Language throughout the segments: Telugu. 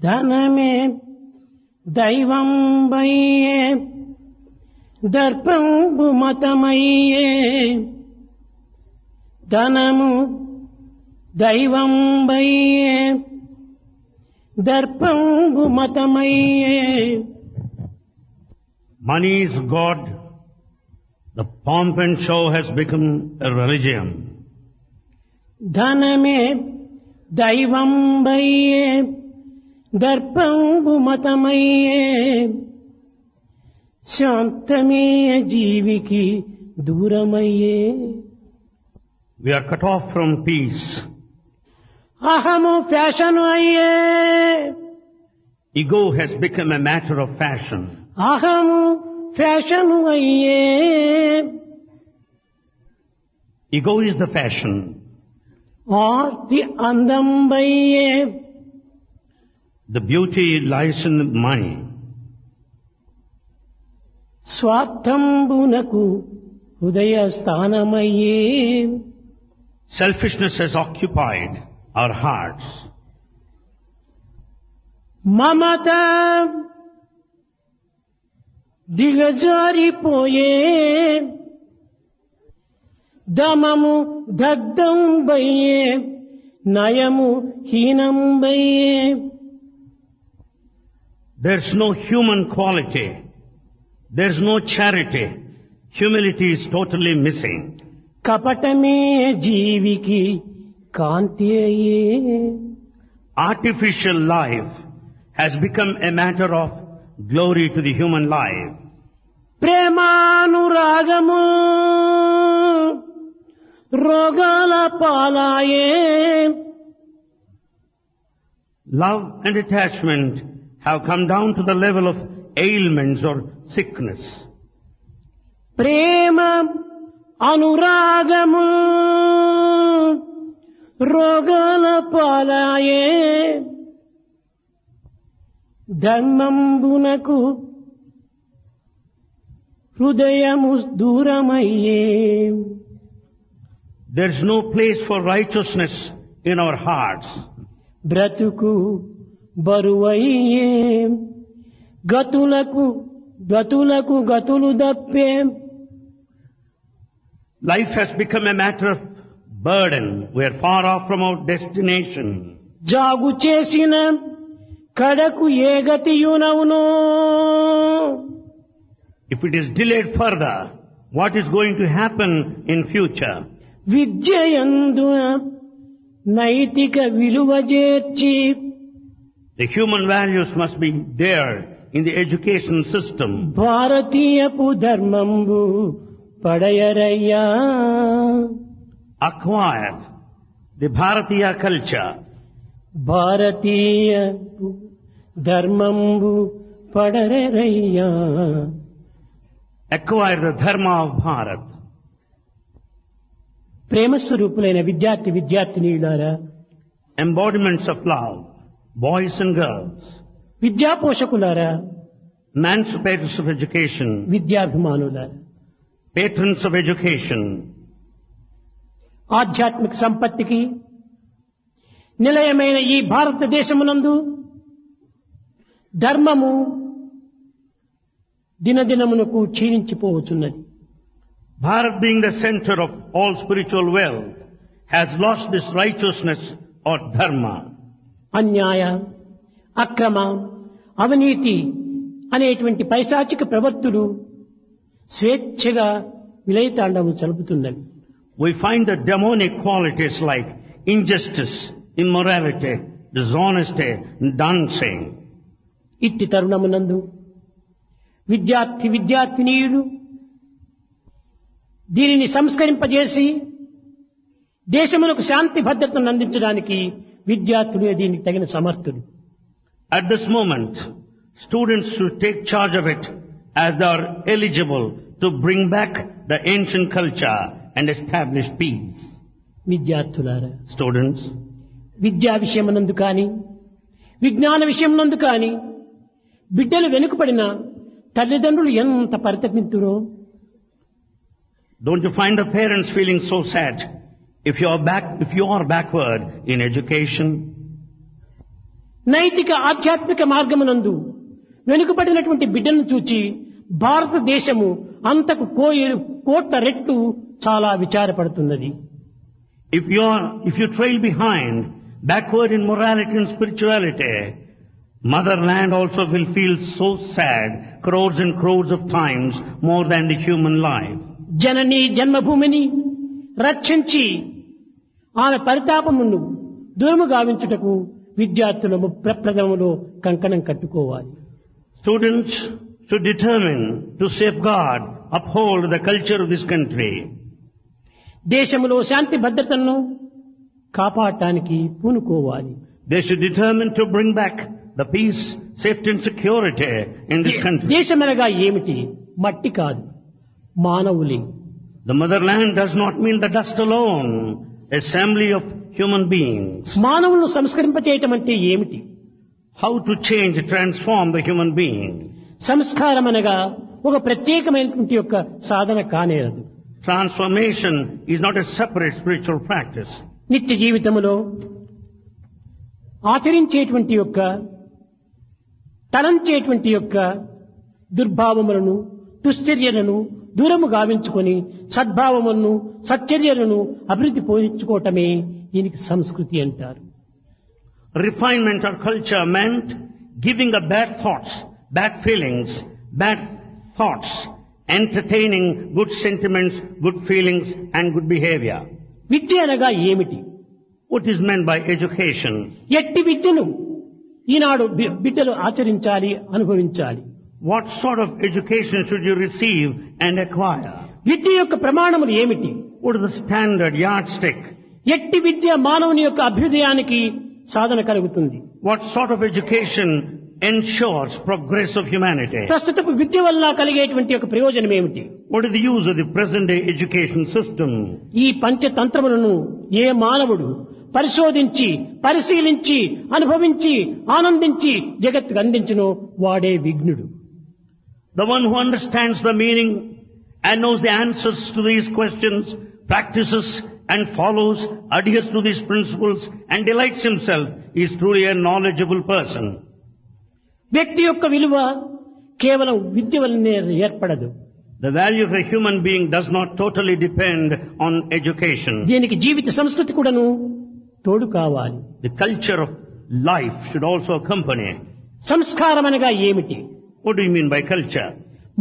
ధనమే దైవం వయ్యే దర్పంబు మతమయ్యే ధనము దైవం వయ్యే దర్పంబు మతమయ్యే. Money is God. The pomp and show has become a religion. ధనమే దైవం వయ్యే దర్పంబు మతమయ్యే శాంతమే జీవికి దూరమయ్యే. We are cut off from peace. అహము ఫ్యాషను అయ్యే Ego has become a matter of fashion. అహము ఫ్యాషను అయ్యే. Ego is the fashion. ఆర్తి అందం వయ్యే The beauty lies in the money. స్వార్థంబునకు హృదయ స్థానమయ్యే. Selfishness has occupied our hearts. మమత దిగజారిపోయే దమము దగ్ధం వయ్యే నయము హీనం వయ్యే. There's no human quality. There's no charity. Humility is totally missing. కపటమే జీవికి కాంతి అయ్యే. Artificial life has become a matter of glory to the human life. ప్రేమానురాగము రోగాల పాలాయే. Love and attachment have come down to the level of ailments or sickness. ప్రేమ అనురాగము రోగాల పాలాయే. ధర్మంబునకు హృదయము దూరమయ్యే. There's no place for righteousness in our hearts. బ్రతుకు బరువయ్యే గతులకు గతులకు గతులు దప్పే. Life has become a matter of burden. We are far off from our destination. జాగు చేసిన కడకు ఏ గతియునవునో. If it is delayed further, what is going to happen in future? విద్యయందు నైతిక విలువ చేర్చి The human values must be there in the education system. భారతీయపు ధర్మంబు పడయరయ్యా. Acquire the Bharatiya culture. భారతీయపు ధర్మంబు పడరయ్యా. Acquire the dharma of Bharat. ప్రేమస్వరూపులైన విద్యార్థి విద్యార్థినీయులారా, Embodiments of love, boys and girls. విద్యా పోషకులారా, Emancipators of education. విద్యాభిమానులారా, Patrons of education. ఆధ్యాత్మిక సంపత్తికి నిలయమైన ఈ భారతదేశమునందు ధర్మము దినదినమునకు క్షీణించిపోవచ్చున్నది. Bharat, being the center of all spiritual wealth, has lost this righteousness or dharma. అన్యాయ అక్రమ అవినీతి అనేటువంటి పైశాచిక ప్రవృత్తులు స్వేచ్ఛగా విలయతాండవం చలుపుతున్నవి. We find the demonic qualities like injustice, immorality, dishonesty, dancing. ఇట్టి తరుణమునందు విద్యార్థి విద్యార్థినీయులు దీనిని సంస్కరింపజేసి దేశమునకు శాంతి భద్రతను అందించడానికి విద్యార్థులు దీనికి తగిన సమర్థులు. At this moment, students should take charge of it as they are eligible to bring back the ancient culture and establish peace. విద్యార్థులారా, Students, విద్యా విషయమునందు కానీ విజ్ఞాన విషయమునందు కానీ బిడ్డలు వెనుకబడిన తల్లిదండ్రులు ఎంత పరితపింతురో. don't you find the parents feeling so sad if you are backward in education? నైతిక ఆధ్యాత్మిక మార్గమునందు వెనుకబడినటువంటి బిడ్డలను చూచి భారతదేశము అంతకు కోట్ల రెట్లు చాలా విచారపడుతున్నది. If you trail behind, backward in morality and spirituality, motherland also will feel so sad crores and crores of times more than the human life. జనని జన్మభూమిని రక్షించి ఆమె పరితాపమును దూరము గావించుటకు విద్యార్థులు ప్రప్రథమలో కంకణం కట్టుకోవాలి. Students should determine to safeguard, uphold the culture of this country. దేశములో శాంతి భద్రతలను కాపాడటానికి పూనుకోవాలి. They should determine to bring back the peace, safety and security in this country. దేశమనగా ఏమిటి? మట్టి కాదు, మానవులే. The motherland does not mean the dust alone, assembly of human beings. మానవులను సంస్కరింపచేయటం అంటే ఏమిటి? How to change, transform the human being. సంస్కారం అనగా ఒక ప్రత్యేకమైనటువంటి యొక్క సాధన కానేరదు. Transformation is not a separate spiritual practice. నిత్య జీవితంలో ఆచరించేటువంటి యొక్క తలంచేటువంటి యొక్క దుర్భావములను దుశ్చర్యలను దూరము గావించుకొని సద్భావములను సచ్చర్యలను అభివృద్ధి పోయించుకోవటమే దీనికి సంస్కృతి అంటారు. Refinement or culture meant giving up bad thoughts, bad feelings, bad thoughts, entertaining good sentiments, good feelings and good behavior. విద్య అనగా ఏమిటి? What is meant by education? ఎట్టి విద్యను ఈనాడు బిడ్డలు ఆచరించాలి, అనుభవించాలి. What sort of education should you receive and acquire? విద్య యొక్క ప్రమాణములు ఏమిటి? What is the standard yardstick? ఎట్టి విద్య మానవుని యొక్క అభ్యుదయానికి సాధన కలుగుతుంది. What sort of education ensures progress of humanity? ప్రస్తుతపు విద్య వల్ల కలిగేటువంటి ఒక ప్రయోజనం ఏమిటి? What is the use of the present day education system? ఈ పంచతంత్రములను ఏ మానవుడు పరిశోధించి పరిశీలించి అనుభవించి ఆనందించి జగత్తుకు అందించునో వాడే విఘ్నుడు. The one who understands the meaning and knows the answers to these questions, practices and follows, adheres to these principles and delights himself is truly a knowledgeable person. వ్యక్తి యొక్క విలువ కేవలం విద్య వల్లనే ఏర్పడదు. The value of a human being does not totally depend on education. దీనికి జీవిత సంస్కృతి కూడాను తోడు కావాలి. The culture of life should also accompany. సంస్కారం అనగా ఏమిటి? What do you mean by culture?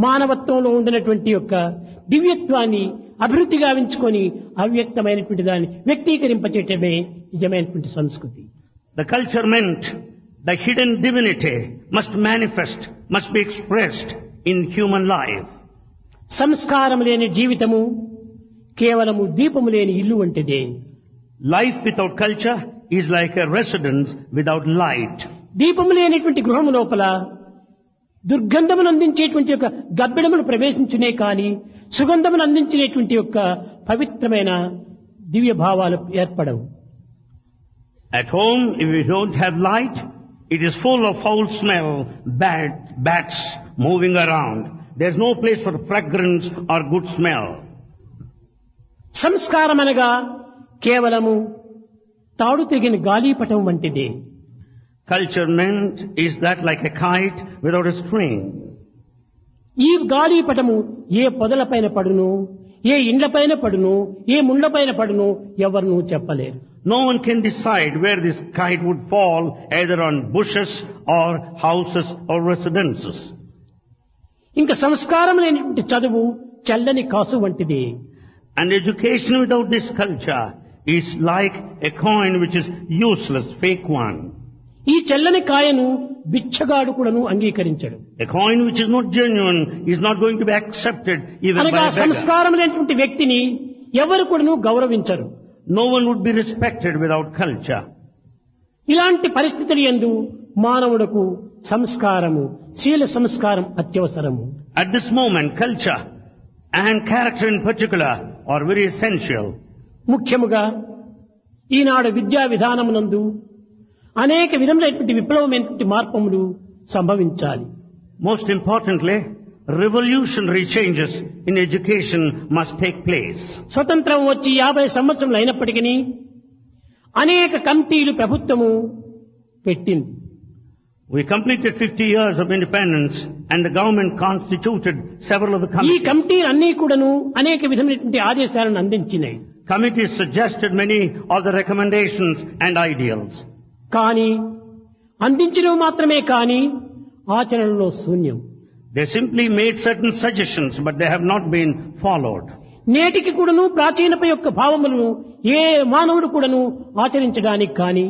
మానవత్వంలో ఉండినటువంటి యొక్క దివ్యత్వాన్ని అభివృద్ధి గావించుకొని అవ్యక్తమైనటువంటి దాన్ని వ్యక్తీకరింపచేయటమే నిజమైనటువంటి సంస్కృతి. The culture meant the hidden divinity must manifest, must be expressed in human life. సంస్కారం లేని జీవితము కేవలము దీపము లేని ఇల్లు వంటిదే. Life without culture is like a residence without light. దీపము లేనిటువంటి గృహము లోపల దుర్గంధమును అందించేటువంటి యొక్క గబ్బిడములు ప్రవేశించునే కాని సుగంధమును అందించేటువంటి యొక్క పవిత్రమైన దివ్య భావాలు ఏర్పడవు. At home, if you don't have light, it is full of foul smell, bats moving around. There's no place for fragrance or good smell. సంస్కారం అనగా కేవలము తాడు తెగిన గాలిపటం వంటిదే. Culture meant is that like a kite without a string. ఈ గాలిపటము ఏ పొదలపైన పడును, ఏ ఇండ్లపైన పడును, ఏ ముండ్లపైన పడును ఎవరునూ చెప్పలేరు. No one can decide where this kite would fall, either on bushes or houses or residences. ఇంకా సంస్కారం లేనిటువంటి చదువు చల్లని కాసు వంటిది. And education without this culture is like a coin which is useless, fake one. ఈ చల్లని కాయను బిచ్చగాడు కూడాను అంగీకరించడు. A coin which is not genuine is not going to be accepted even by అనగా a beggar. సంస్కారం లేనటువంటి వ్యక్తిని ఎవరు కూడాను గౌరవించరు. No one would be respected without culture. ఇలాంటి పరిస్థితులు యందు మానవులకు సంస్కారము, శీల సంస్కారం అత్యవసరము. At this moment, culture and character in particular are very essential. ముఖ్యముగా ఈనాడు విద్యా విధానమునందు అనేక విధములైనటువంటి విప్లవమైనటువంటి మార్పులు సంభవించాలి. Most importantly, revolutionary changes in education must take place. స్వతంత్రం వచ్చి 50 సంవత్సరములు అయినప్పటికీ అనేక కమిటీలు ప్రభుత్వము పెట్టింది. We completed 50 years of independence and the government constituted several of the ఈ committees. కమిటీలు అన్నీ కూడాను అనేక విధమైనటువంటి ఆదేశాలను అందించినాయి. Committees suggested many of the recommendations and ideals. కానీ అందించడం మాత్రమే కానీ ఆచరణలో శూన్యం. They simply made certain suggestions, but they have not been followed. నేటికి కూడాను ప్రాచీనత యొక్క భావములను ఏ మానవుడు కూడాను ఆచరించడానికి కానీ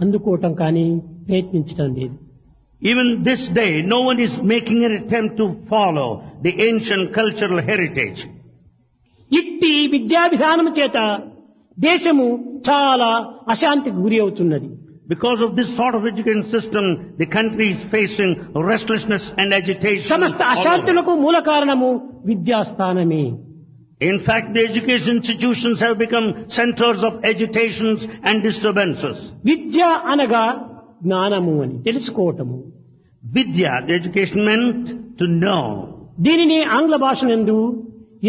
అందుకోవటం కానీ ప్రయత్నించడం లేదు. Even this day, no one is making an attempt to follow the ancient cultural heritage. ఇట్టి విద్యా విధానం చేత దేశము చాలా అశాంతికి గురి అవుతున్నది. Because of this sort of education system, the country is facing restlessness and agitation. సమస్త all over. అశాంతులకు మూల కారణము విద్యాస్థానమే. In fact, the education institutions have become centers of agitations and disturbances. విద్య అనగా జ్ఞానము అని తెలుసుకోవటము. Vidya, the education meant to know. దీనిని ఆంగ్ల భాషనందు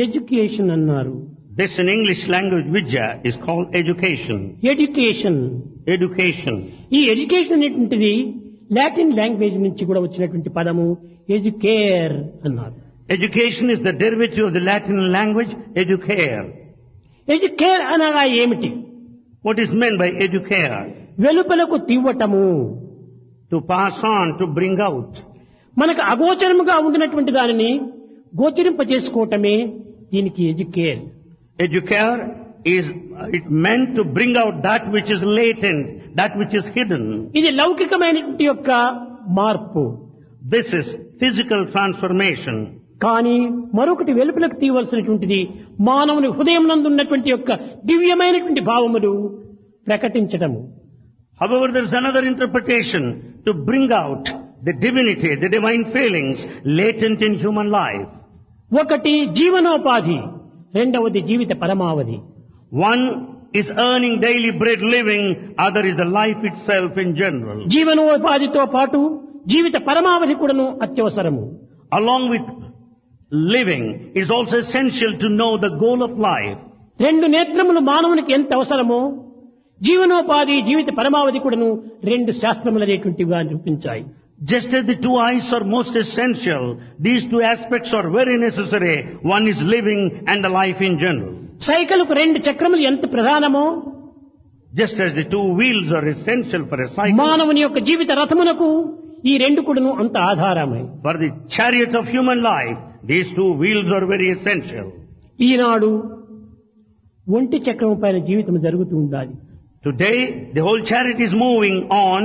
ఎడ్యుకేషన్ అన్నారు. This in English language, Vidya, is called education. Education. Education. ఈ ఎడ్యుకేషన్ అనేటువంటిది లాటిన్ లాంగ్వేజ్ నుంచి కూడా వచ్చినటువంటి పదము ఎడ్యుకేర్ అన్నారు. Education is the derivative of the Latin language, educare. Educare అనగా ఏమిటి? What is meant by educare? వెలుపలకు తివ్వటము. To pass on, to bring out. మనకు అగోచరముగా ఉండినటువంటి దానిని గోచరింపజేసుకోవటమే దీనికి educare. Educare is, it meant to bring out that which is latent, that which is hidden. ఇది లౌకికమైనటువంటి యొక్క మార్పు. This is physical transformation. కానీ మరొకటి వెలుపలకు తీయవలసినటువంటిది మానవుని హృదయం నందు ఉన్నటువంటి యొక్క దివ్యమైనటువంటి భావములు ప్రకటించటము. However, there is another interpretation to bring out the divinity, the divine feelings latent in human life. ఒకటి జీవనోపాధి, రెండవది జీవిత పరమావధి. One is earning daily bread living, other is the life itself in general. జీవనోపాధితో పాటు జీవిత పరమావధి కూడాను అత్యవసరము. Along with living is also essential to know the goal of life. రెండు నేత్రములు మానవునికి ఎంత అవసరమో జీవనోపాధి జీవిత పరమావధి కూడాను రెండు శాస్త్రములనేటువంటివిగా చూపించాయి. Just as the two eyes are most essential, these two aspects are very necessary. One is living and the life in general. సైకిల్కు రెండు చక్రములు ఎంత ప్రధానమో Just as the two wheels are essential for a cycle, మానవుని యొక్క జీవిత రథమునకు ఈ రెండు కూడాను అంత ఆధారమే. for the chariot of human life, these two wheels are very essential. ఈనాడు ఒంటి చక్రం పైన జీవితం జరుగుతూ ఉండాలి. Today, the whole chariot is moving on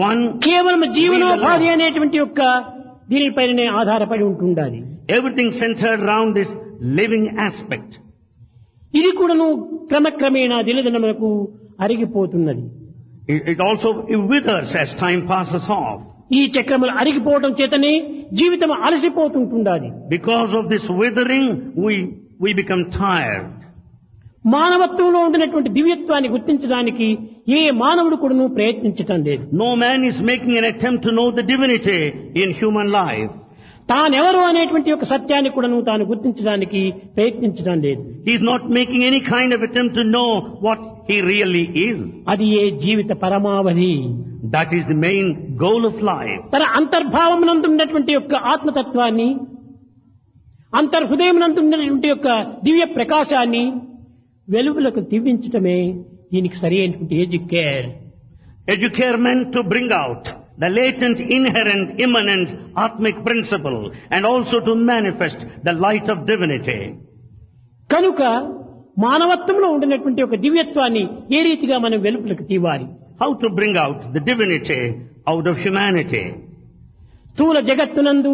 one. కేవలం జీవనోపాధి అనేటువంటి యొక్క దీనిపైననే ఆధారపడి ఉంటుండాలి. Everything centered around this living aspect. ఇది కూడాను క్రమక్రమేణా దినదినములకు అరిగిపోతున్నది. It also withers as time passes off. ఈ చక్రములు అరిగిపోవడం చేతనే జీవితం అలసిపోతుంటుండాలి. Because of this withering, we become tired. మానవత్వంలో ఉండినటువంటి దివ్యత్వాన్ని గుర్తించడానికి ఏ మానవుడు కూడాను ప్రయత్నించటం లేదు. No man is making an attempt to know the divinity in human life. తానెవరు అనేటువంటి ఒక సత్యాన్ని కూడాను తాను గుర్తించడానికి ప్రయత్నించడం లేదు. He is not making any kind of attempt to know what he really is. అది ఏ జీవిత పరమావధి. That is the main goal of life. తన అంతర్భావమునందు ఉన్నటువంటి యొక్క ఆత్మతత్వాన్ని, అంతర్హృదయమునందు ఉన్నటువంటి యొక్క దివ్య ప్రకాశాన్ని వెలుగులకు తీవించటమే దీనికి సరి అయినటువంటి educare. Educare meant to bring out the latent, inherent, immanent, atmic principle and also to manifest the light of divinity. కనుక మానవత్వంలో ఉండినటువంటి ఒక దివ్యత్వాన్ని ఏ రీతిగా మనం వెలుపలకు తీవాలి? How to bring out the divinity out of humanity స్థూల జగత్తునందు,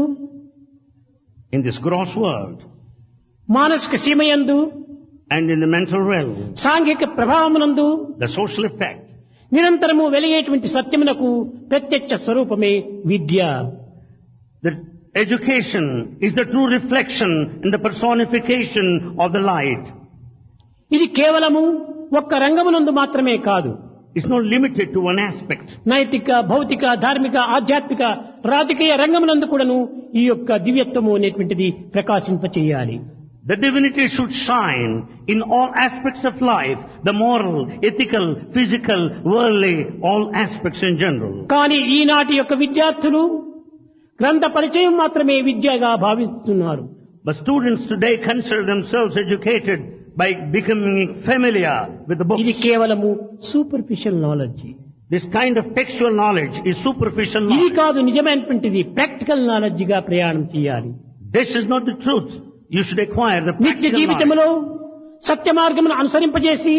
in this gross world మానసిక సీమయందు, and in the mental realm, సాంఘిక ప్రభావమునందు the social effect. నిరంతరము వెలిగేటువంటి సత్యమునకు ప్రత్యక్ష స్వరూపమే విద్య. The education is the true reflection and the personification of the light. ఇది కేవలము ఒక్క రంగమునందు మాత్రమే కాదు. It's not limited to one aspect. నైతిక, భౌతిక, ధార్మిక, ఆధ్యాత్మిక, రాజకీయ రంగమునందు కూడాను ఈ యొక్క దివ్యత్వము అనేటువంటిది ప్రకాశింపచేయాలి. The divinity should shine in all aspects of life, the moral, ethical, physical, worldly, all aspects in general. కానీ ఈనాటి యొక్క విద్యార్థులు గ్రంథ పరిచయం మాత్రమే విద్యగా భావిస్తున్నారు. But students today consider themselves educated by becoming familiar with the ఇది books. కేవలము superficial knowledge. This kind of textual knowledge is superficial ఇది knowledge. కాదు నిజమైనటువంటిది. ప్రాక్టికల్ నాలెడ్జ్ గా ప్రయాణం చేయాలి. This is not the truth. You should acquire the నిత్య practical knowledge. జీవితంలో సత్య మార్గమును అనుసరింపజేసి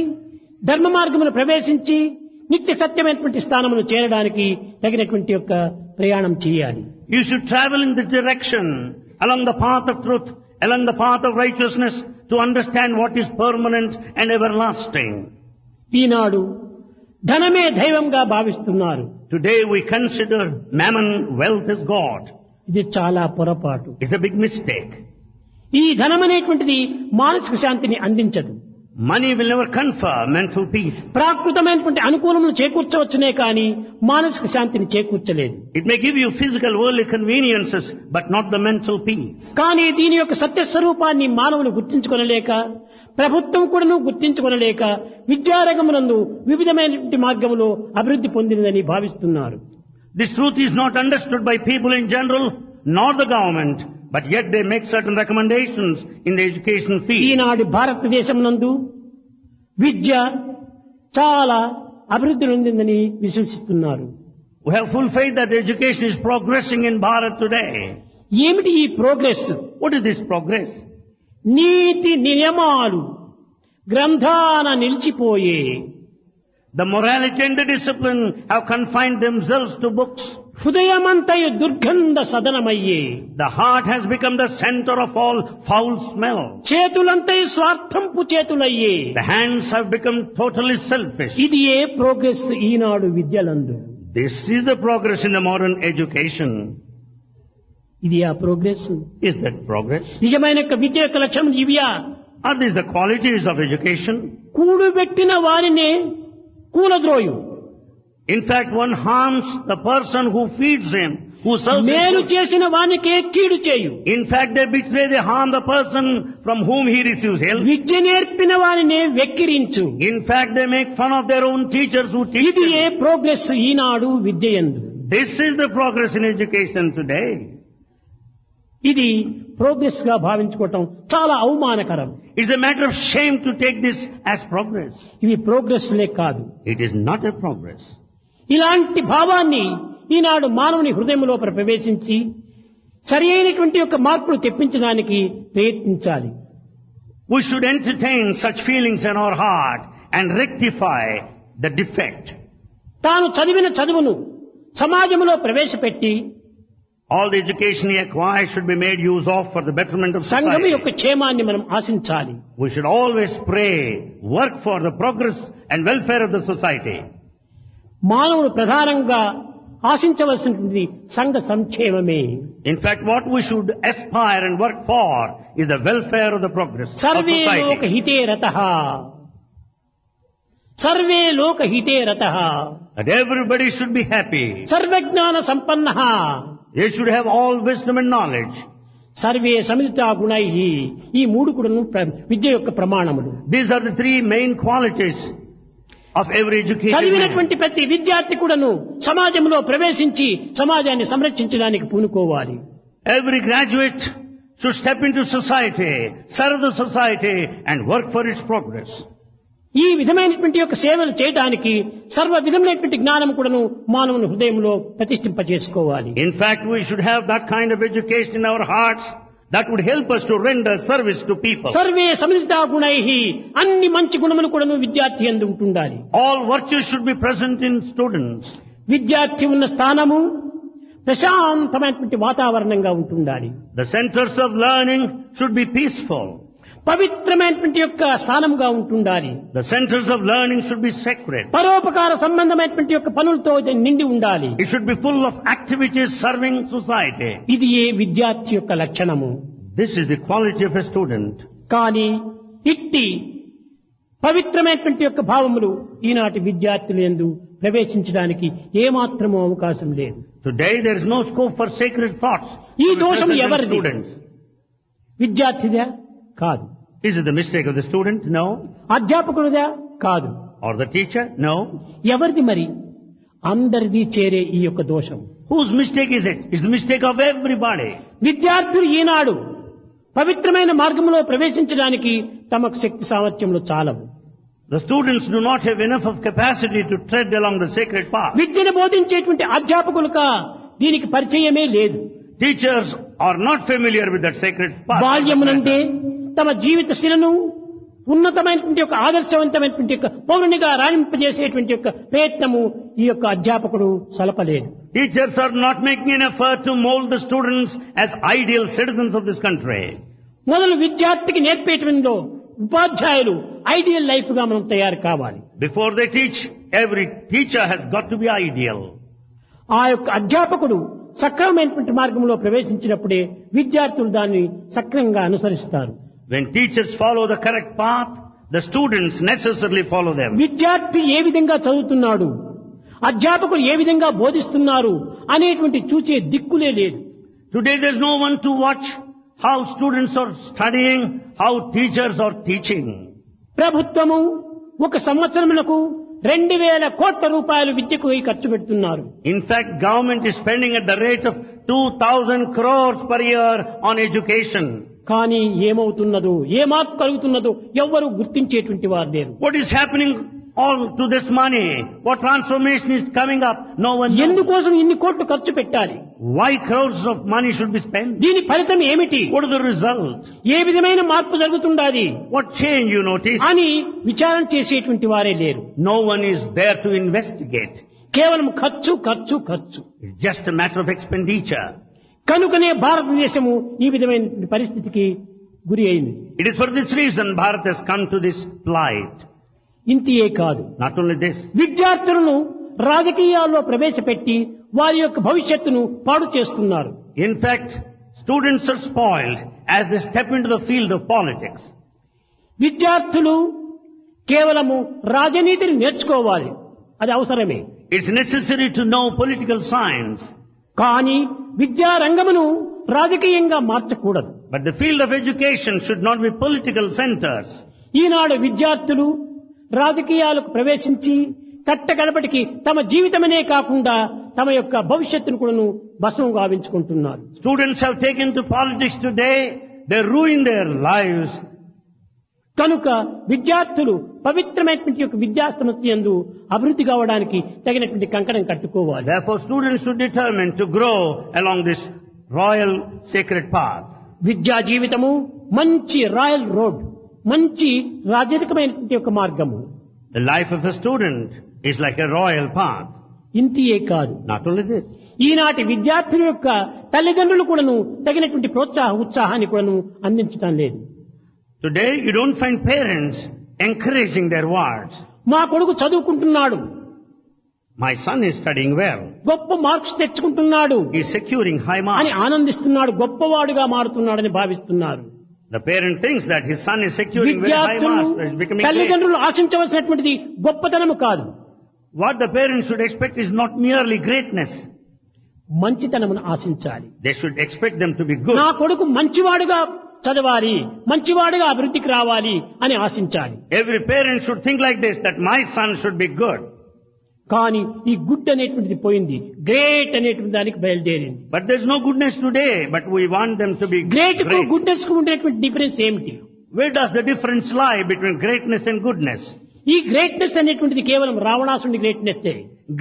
ధర్మ మార్గమును ప్రవేశించి నిత్య సత్యమైనటువంటి స్థానమును చేరడానికి తగినటువంటి యొక్క ప్రయాణం చేయాలి. You should travel in the direction along the path of truth, along the path of righteousness to understand what is permanent and everlasting. ఈనాడు ధనమే దైవంగా భావిస్తున్నారు. Today we consider mammon, wealth as God. ఇది చాలా పొరపాటు. It's a big mistake. ఈ ధనం అనేటువంటిది మానసిక శాంతిని అందించదు. Money will never confer mental peace. ప్రాకృతమైనటువంటి అనుకూలములు చేకూర్చవచ్చునే కానీ మానసిక శాంతిని చేకూర్చలేదు. It may give you physical worldly conveniences, but not the mental peace. కానీ దీని యొక్క సత్యస్వరూపాన్ని మానవులు గుర్తించుకొనలేక, ప్రభుత్వం కూడాను గుర్తించుకొనలేక విద్యారంగమునందు వివిధమైనటువంటి మార్గములో అభివృద్ధి పొందినదని భావిస్తున్నారు. This truth is not understood by people in general, nor the government, but yet they make certain recommendations in the education field. ఈనాడు భారతదేశం నందు విద్య చాలా అభివృద్ధి చెందిందని విశ్వసిస్తున్నారు. We have full faith that education is progressing in Bharat today. ఏమిటి ఈ progress? What is this progress? నీతి నియమాలు గ్రంథాన నిలిచిపోయే. The morality and the discipline have confined themselves to books. హృదయమంతయు దుర్గంధ సదనమయ్యే. The heart has become the center of all foul smell. చేతులంతయు స్వార్థంపు చేతులయ్యే. The hands have become totally selfish. ఇది ఏ ప్రోగ్రెస్ ఈనాడు విద్యలందు? This is the progress in the modern education. ఇది ఆ ప్రోగ్రెస్? Is that progress? నిజమైన విద్య యొక్క లక్ష్యం ఇవియా? Are these the qualities of education? కూడుబెట్టిన వారినే కూలద్రోయు. In fact, one harms the person who feeds him, who serves మేలు him. చేసిన వానికే కీడు చేయు. In fact, they betray, they harm the person from whom he receives help. విద్య నేర్పిన వారినే వెక్కిరించు. In fact, they make fun of their own teachers who teach ఇది ఏ them. ప్రోగ్రెస్ ఈనాడు విద్యయందు? This is the progress in education today. ఇది ప్రోగ్రెస్ గా భావించుకోవటం చాలా అవమానకరం. It's a matter of shame to take this as progress. ఇవి ప్రోగ్రెస్లే కాదు. It is not a progress. ఇలాంటి భావాన్ని ఈనాడు మానవుని హృదయం లోపల ప్రవేశించి సరి అయినటువంటి యొక్క మార్పులు తెప్పించడానికి ప్రయత్నించాలి. We should entertain such feelings in our heart and rectify the defect. తాను చదివిన చదువును సమాజంలో ప్రవేశపెట్టి All the education he acquires should be made use of for the betterment of సంఘం society. యొక్క క్షేమాన్ని మనం ఆశించాలి. We should always pray, work for the progress and welfare of the society. మానవుడు ప్రధానంగా ఆశించవలసినది సంఘ సంక్షేమమే. In fact, what we should aspire and work for is the welfare of the progress of సర్వే లోక society. హితే రతః. సర్వే లోక హితే రతః. That everybody should be happy. సర్వజ్ఞాన సంపన్నః. They should have all wisdom and knowledge. సర్వే సమితా గుణైః. ఈ మూడు కూడాను విద్య యొక్క ప్రమాణములు. These are the three main qualities of every educated man. చదివినటువంటి ప్రతి విద్యార్థి కూడాను సమాజంలో ప్రవేశించి సమాజాన్ని సంరక్షించడానికి పూనుకోవాలి. Every graduate should step into society, serve the society and work for its progress. ఈ విధమైనటువంటి యొక్క సేవలు చేయడానికి సర్వ విధమైనటువంటి జ్ఞానం కూడాను మానవుని హృదయంలో ప్రతిష్ఠింపజేసుకోవాలి. In fact, we should have that kind of education in our hearts that would help us to render service to people. సర్వే సమితా గుణైః. అన్ని మంచి గుణములు కూడాను విద్యార్థి యందు ఉంటుండాలి. All virtues should be present in students. విద్యార్థి ఉన్న స్థానము ప్రశాంతమైనటువంటి వాతావరణంగా ఉంటుండాలి. The centers of learning should be peaceful. పవిత్రమైనటువంటి యొక్క స్థానముగా ఉంటుండాలి. The centers of learning should be sacred. పరోపకార సంబంధమైనటువంటి యొక్క పనులతో ఇది నిండి ఉండాలి. It should be full of activities serving society. ఇది ఏ విద్యార్థి యొక్క లక్షణము. This is the quality of a student. కానీ ఇట్టి పవిత్రమైనటువంటి యొక్క భావములు ఈనాటి విద్యార్థుల యందు ప్రవేశించడానికి ఏమాత్రమూ అవకాశం లేదు. Today there is no scope for sacred thoughts. ఈ to be దోషం present in ఎవరిది? students. విద్యార్థిదా కాదు. Is it the mistake of the student? No. అధ్యాపకుడిదా? కాదు. Or the teacher? No. ఎవరిది మరి? అందరిది చేరే ఈ యొక్క దోషం. Whose mistake is it? It's the mistake of everybody. విద్యార్థులు ఈనాడు పవిత్రమైన మార్గంలో ప్రవేశించడానికి తమకు శక్తి సామర్థ్యంలో చాలవు. The students do not have enough of capacity to tread along the sacred path. విద్యను బోధించేటువంటి అధ్యాపకులుగా దీనికి పరిచయమే లేదు. Teachers are not familiar with that sacred path. బాల్యమునందే తమ జీవిత శిలను ఉన్నతమైనటువంటి ఒక ఆదర్శవంతమైనటువంటి ఒక పౌరునిగా రాణింపజేసేటువంటి యొక్క ప్రయత్నము ఈ యొక్క అధ్యాపకుడు సలపలేదు. Teachers are not making an effort to mold the students as ideal citizens of this country. మొదలు విద్యార్థికి నేర్పేటువంటిలో ఉపాధ్యాయులు ఐడియల్ లైఫ్ గా మనం తయారు కావాలి. Before they teach, every teacher has got to be ideal. ఆ యొక్క అధ్యాపకుడు సక్రమమైనటువంటి మార్గంలో ప్రవేశించినప్పుడే విద్యార్థులు దాన్ని సక్రమంగా అనుసరిస్తారు. When teachers follow the correct path, the students necessarily follow them. విద్యార్థి ఏ విధంగా చదువుతున్నాడు, అధ్యాపకులు ఏ విధంగా బోధిస్తున్నారు అనేటువంటి చూచే దిక్కులే లేదు. Today there is no one to watch how students are studying, how teachers are teaching. ప్రభుత్వము ఒక సంవత్సరమునకు 2,000 కోట్ల రూపాయలు విద్యకు ఖర్చు పెడుతున్నారు. In fact, government is spending at the rate of 2,000 crores per year on education. కానీ ఏమవుతున్నదో, ఏ మార్పు కలుగుతున్నదో ఎవ్వరూ గుర్తించేటువంటి వారు లేరు. What is happening all to this money? What transformation is coming up? No one knows. ఎందుకోసం ఇన్ని కోట్లు ఖర్చు పెట్టాలి? Why crores of money should be spent? దీని ఫలితం ఏమిటి? What is the result? ఏ విధమైన మార్పు జరుగుతుండాలి What change you notice? అని విచారణ చేసేటువంటి వారే లేరు. No one is there to investigate. కేవలం ఖర్చు ఖర్చు ఖర్చు. It's just a matter of expenditure. కనుకనే భారతదేశము ఈ విధమైన పరిస్థితికి గురి అయింది. It is for this reason Bharat has come to this plight. ఇంతియే కాదు, Not only this, విద్యార్థులను రాజకీయాల్లో ప్రవేశపెట్టి వారి యొక్క భవిష్యత్తును పాడు చేస్తున్నారు. in fact, students are spoiled as they step into the field of politics. విద్యార్థులు కేవలము రాజనీతిని నేర్చుకోవాలి, అది అవసరమే. It's necessary to know political science. కానీ విద్యారంగమును రాజకీయంగా మార్చకూడదు. But the field of education should not be political centers. ఈనాడు విద్యార్థులు రాజకీయాలకు ప్రవేశించి కట్టగడపటికి తమ జీవితమనే కాకుండా తమ యొక్క భవిష్యత్తును కూడాను భస్మం గావించుకుంటున్నారు. Students have taken to politics today, they ruin their lives. కనుక విద్యార్థులు పవిత్రమైనటువంటి యొక్క విద్యాసంస్థ యందు అభివృద్ధి కావడానికి తగినటువంటి కంకణం కట్టుకోవాలి. Therefore, students should determine to grow along this royal sacred path. విద్యా జీవితము మంచి రాయల్ రోడ్, మంచి రాజరికమైనటువంటి యొక్క మార్గము. The life of a student is like a royal path. ఇంతియే కాదు, Not only this, ఈనాటి విద్యార్థుల యొక్క తల్లిదండ్రులు కూడాను తగినటువంటి ఉత్సాహాన్ని కూడాను అందించడం లేదు. today you don't find parents encouraging their wards. మా కొడుకు చదువుకుంటున్నాడు, My son is studying well. గొప్ప మార్క్స్ తెచ్చుకుంటున్నాడు He is securing high అని marks. ఆనందిస్తున్నాడు, గొప్పవాడుగా మారుతున్నాడని భావిస్తున్నారు. The parent thinks that his son is securing very high విద్యార్థులు marks, that is becoming great. తల్లిదండ్రులు ఆశించవలసినటువంటిది గొప్పతనము కాదు, What the parents should expect is not merely greatness. మంచితనమును ఆశించాలి. They should expect them to be good. నా కొడుకు మంచివాడుగా చదవాలి, మంచివాడుగా అభివృద్ధికి రావాలి అని ఆశించాలి. Every parent should think like this, that my son should be good. కానీ ఈ గుడ్ అనేటువంటిది పోయింది, గ్రేట్ అనేటువంటి దానికి బయలుదేరింది. But there's no goodness today, but we want them to be great కు great. గుడ్నెస్ కు ఉండేటువంటి డిఫరెన్స్ ఏమిటి? Where does the difference lie between greatness and goodness? ఈ గ్రేట్నెస్ అనేటువంటిది కేవలం రావణాసుని greatness.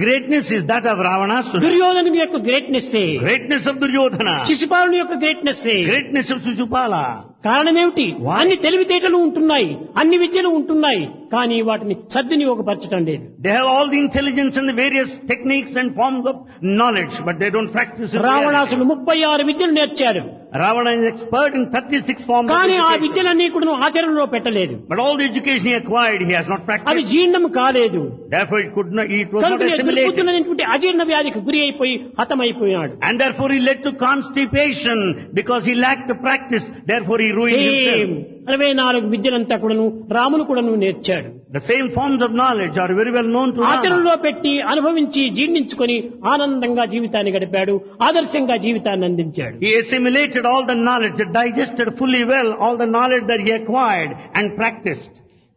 Greatness is that of Ravanasura. దుర్యోధను యొక్క గ్రేట్నెస్, Greatness of Duryodhana. శిశుపాలుని యొక్క గ్రేట్నెస్. Greatness of Shishupala. కారణమేమిటి? Why? అన్ని తెలివితేటలు ఉంటున్నాయి, అన్ని విద్యలు ఉంటున్నాయి, కానీ వాటిని సద్వినియోగపరచడం లేదు. They have all the intelligence and the various techniques and forms of knowledge, but they don't practice it. రావణాసుడు 36 విద్యలు నేర్చాడు, Ravana is expert in 36 forms of కానీ ఆ education. విద్యలన్నీ కూడా ఆచరణలో పెట్టలేదు. But all the education he acquired, he has not అవి practiced. జీర్ణం కాలేదు. Therefore, it was not కనుక assimilated. దుర్బుద్ధులైనటువంటి అజీర్ణ వ్యాధికి గురి అయిపోయి హతమైపోయాడు. And therefore he led to constipation because he lacked the practice. Therefore he ruined same himself. 64 విద్యలంతా కూడాను రాములు కూడాను నేర్చాడు. The same forms of knowledge are very well known to Rama. ఆచరణలో పెట్టి అనుభవించి జీర్ణించుకొని ఆనందంగా జీవితాన్ని గడిపాడు, ఆదర్శంగా జీవితాన్ని అందించాడు. He assimilated all the knowledge, digested fully well all the knowledge that he acquired and practiced.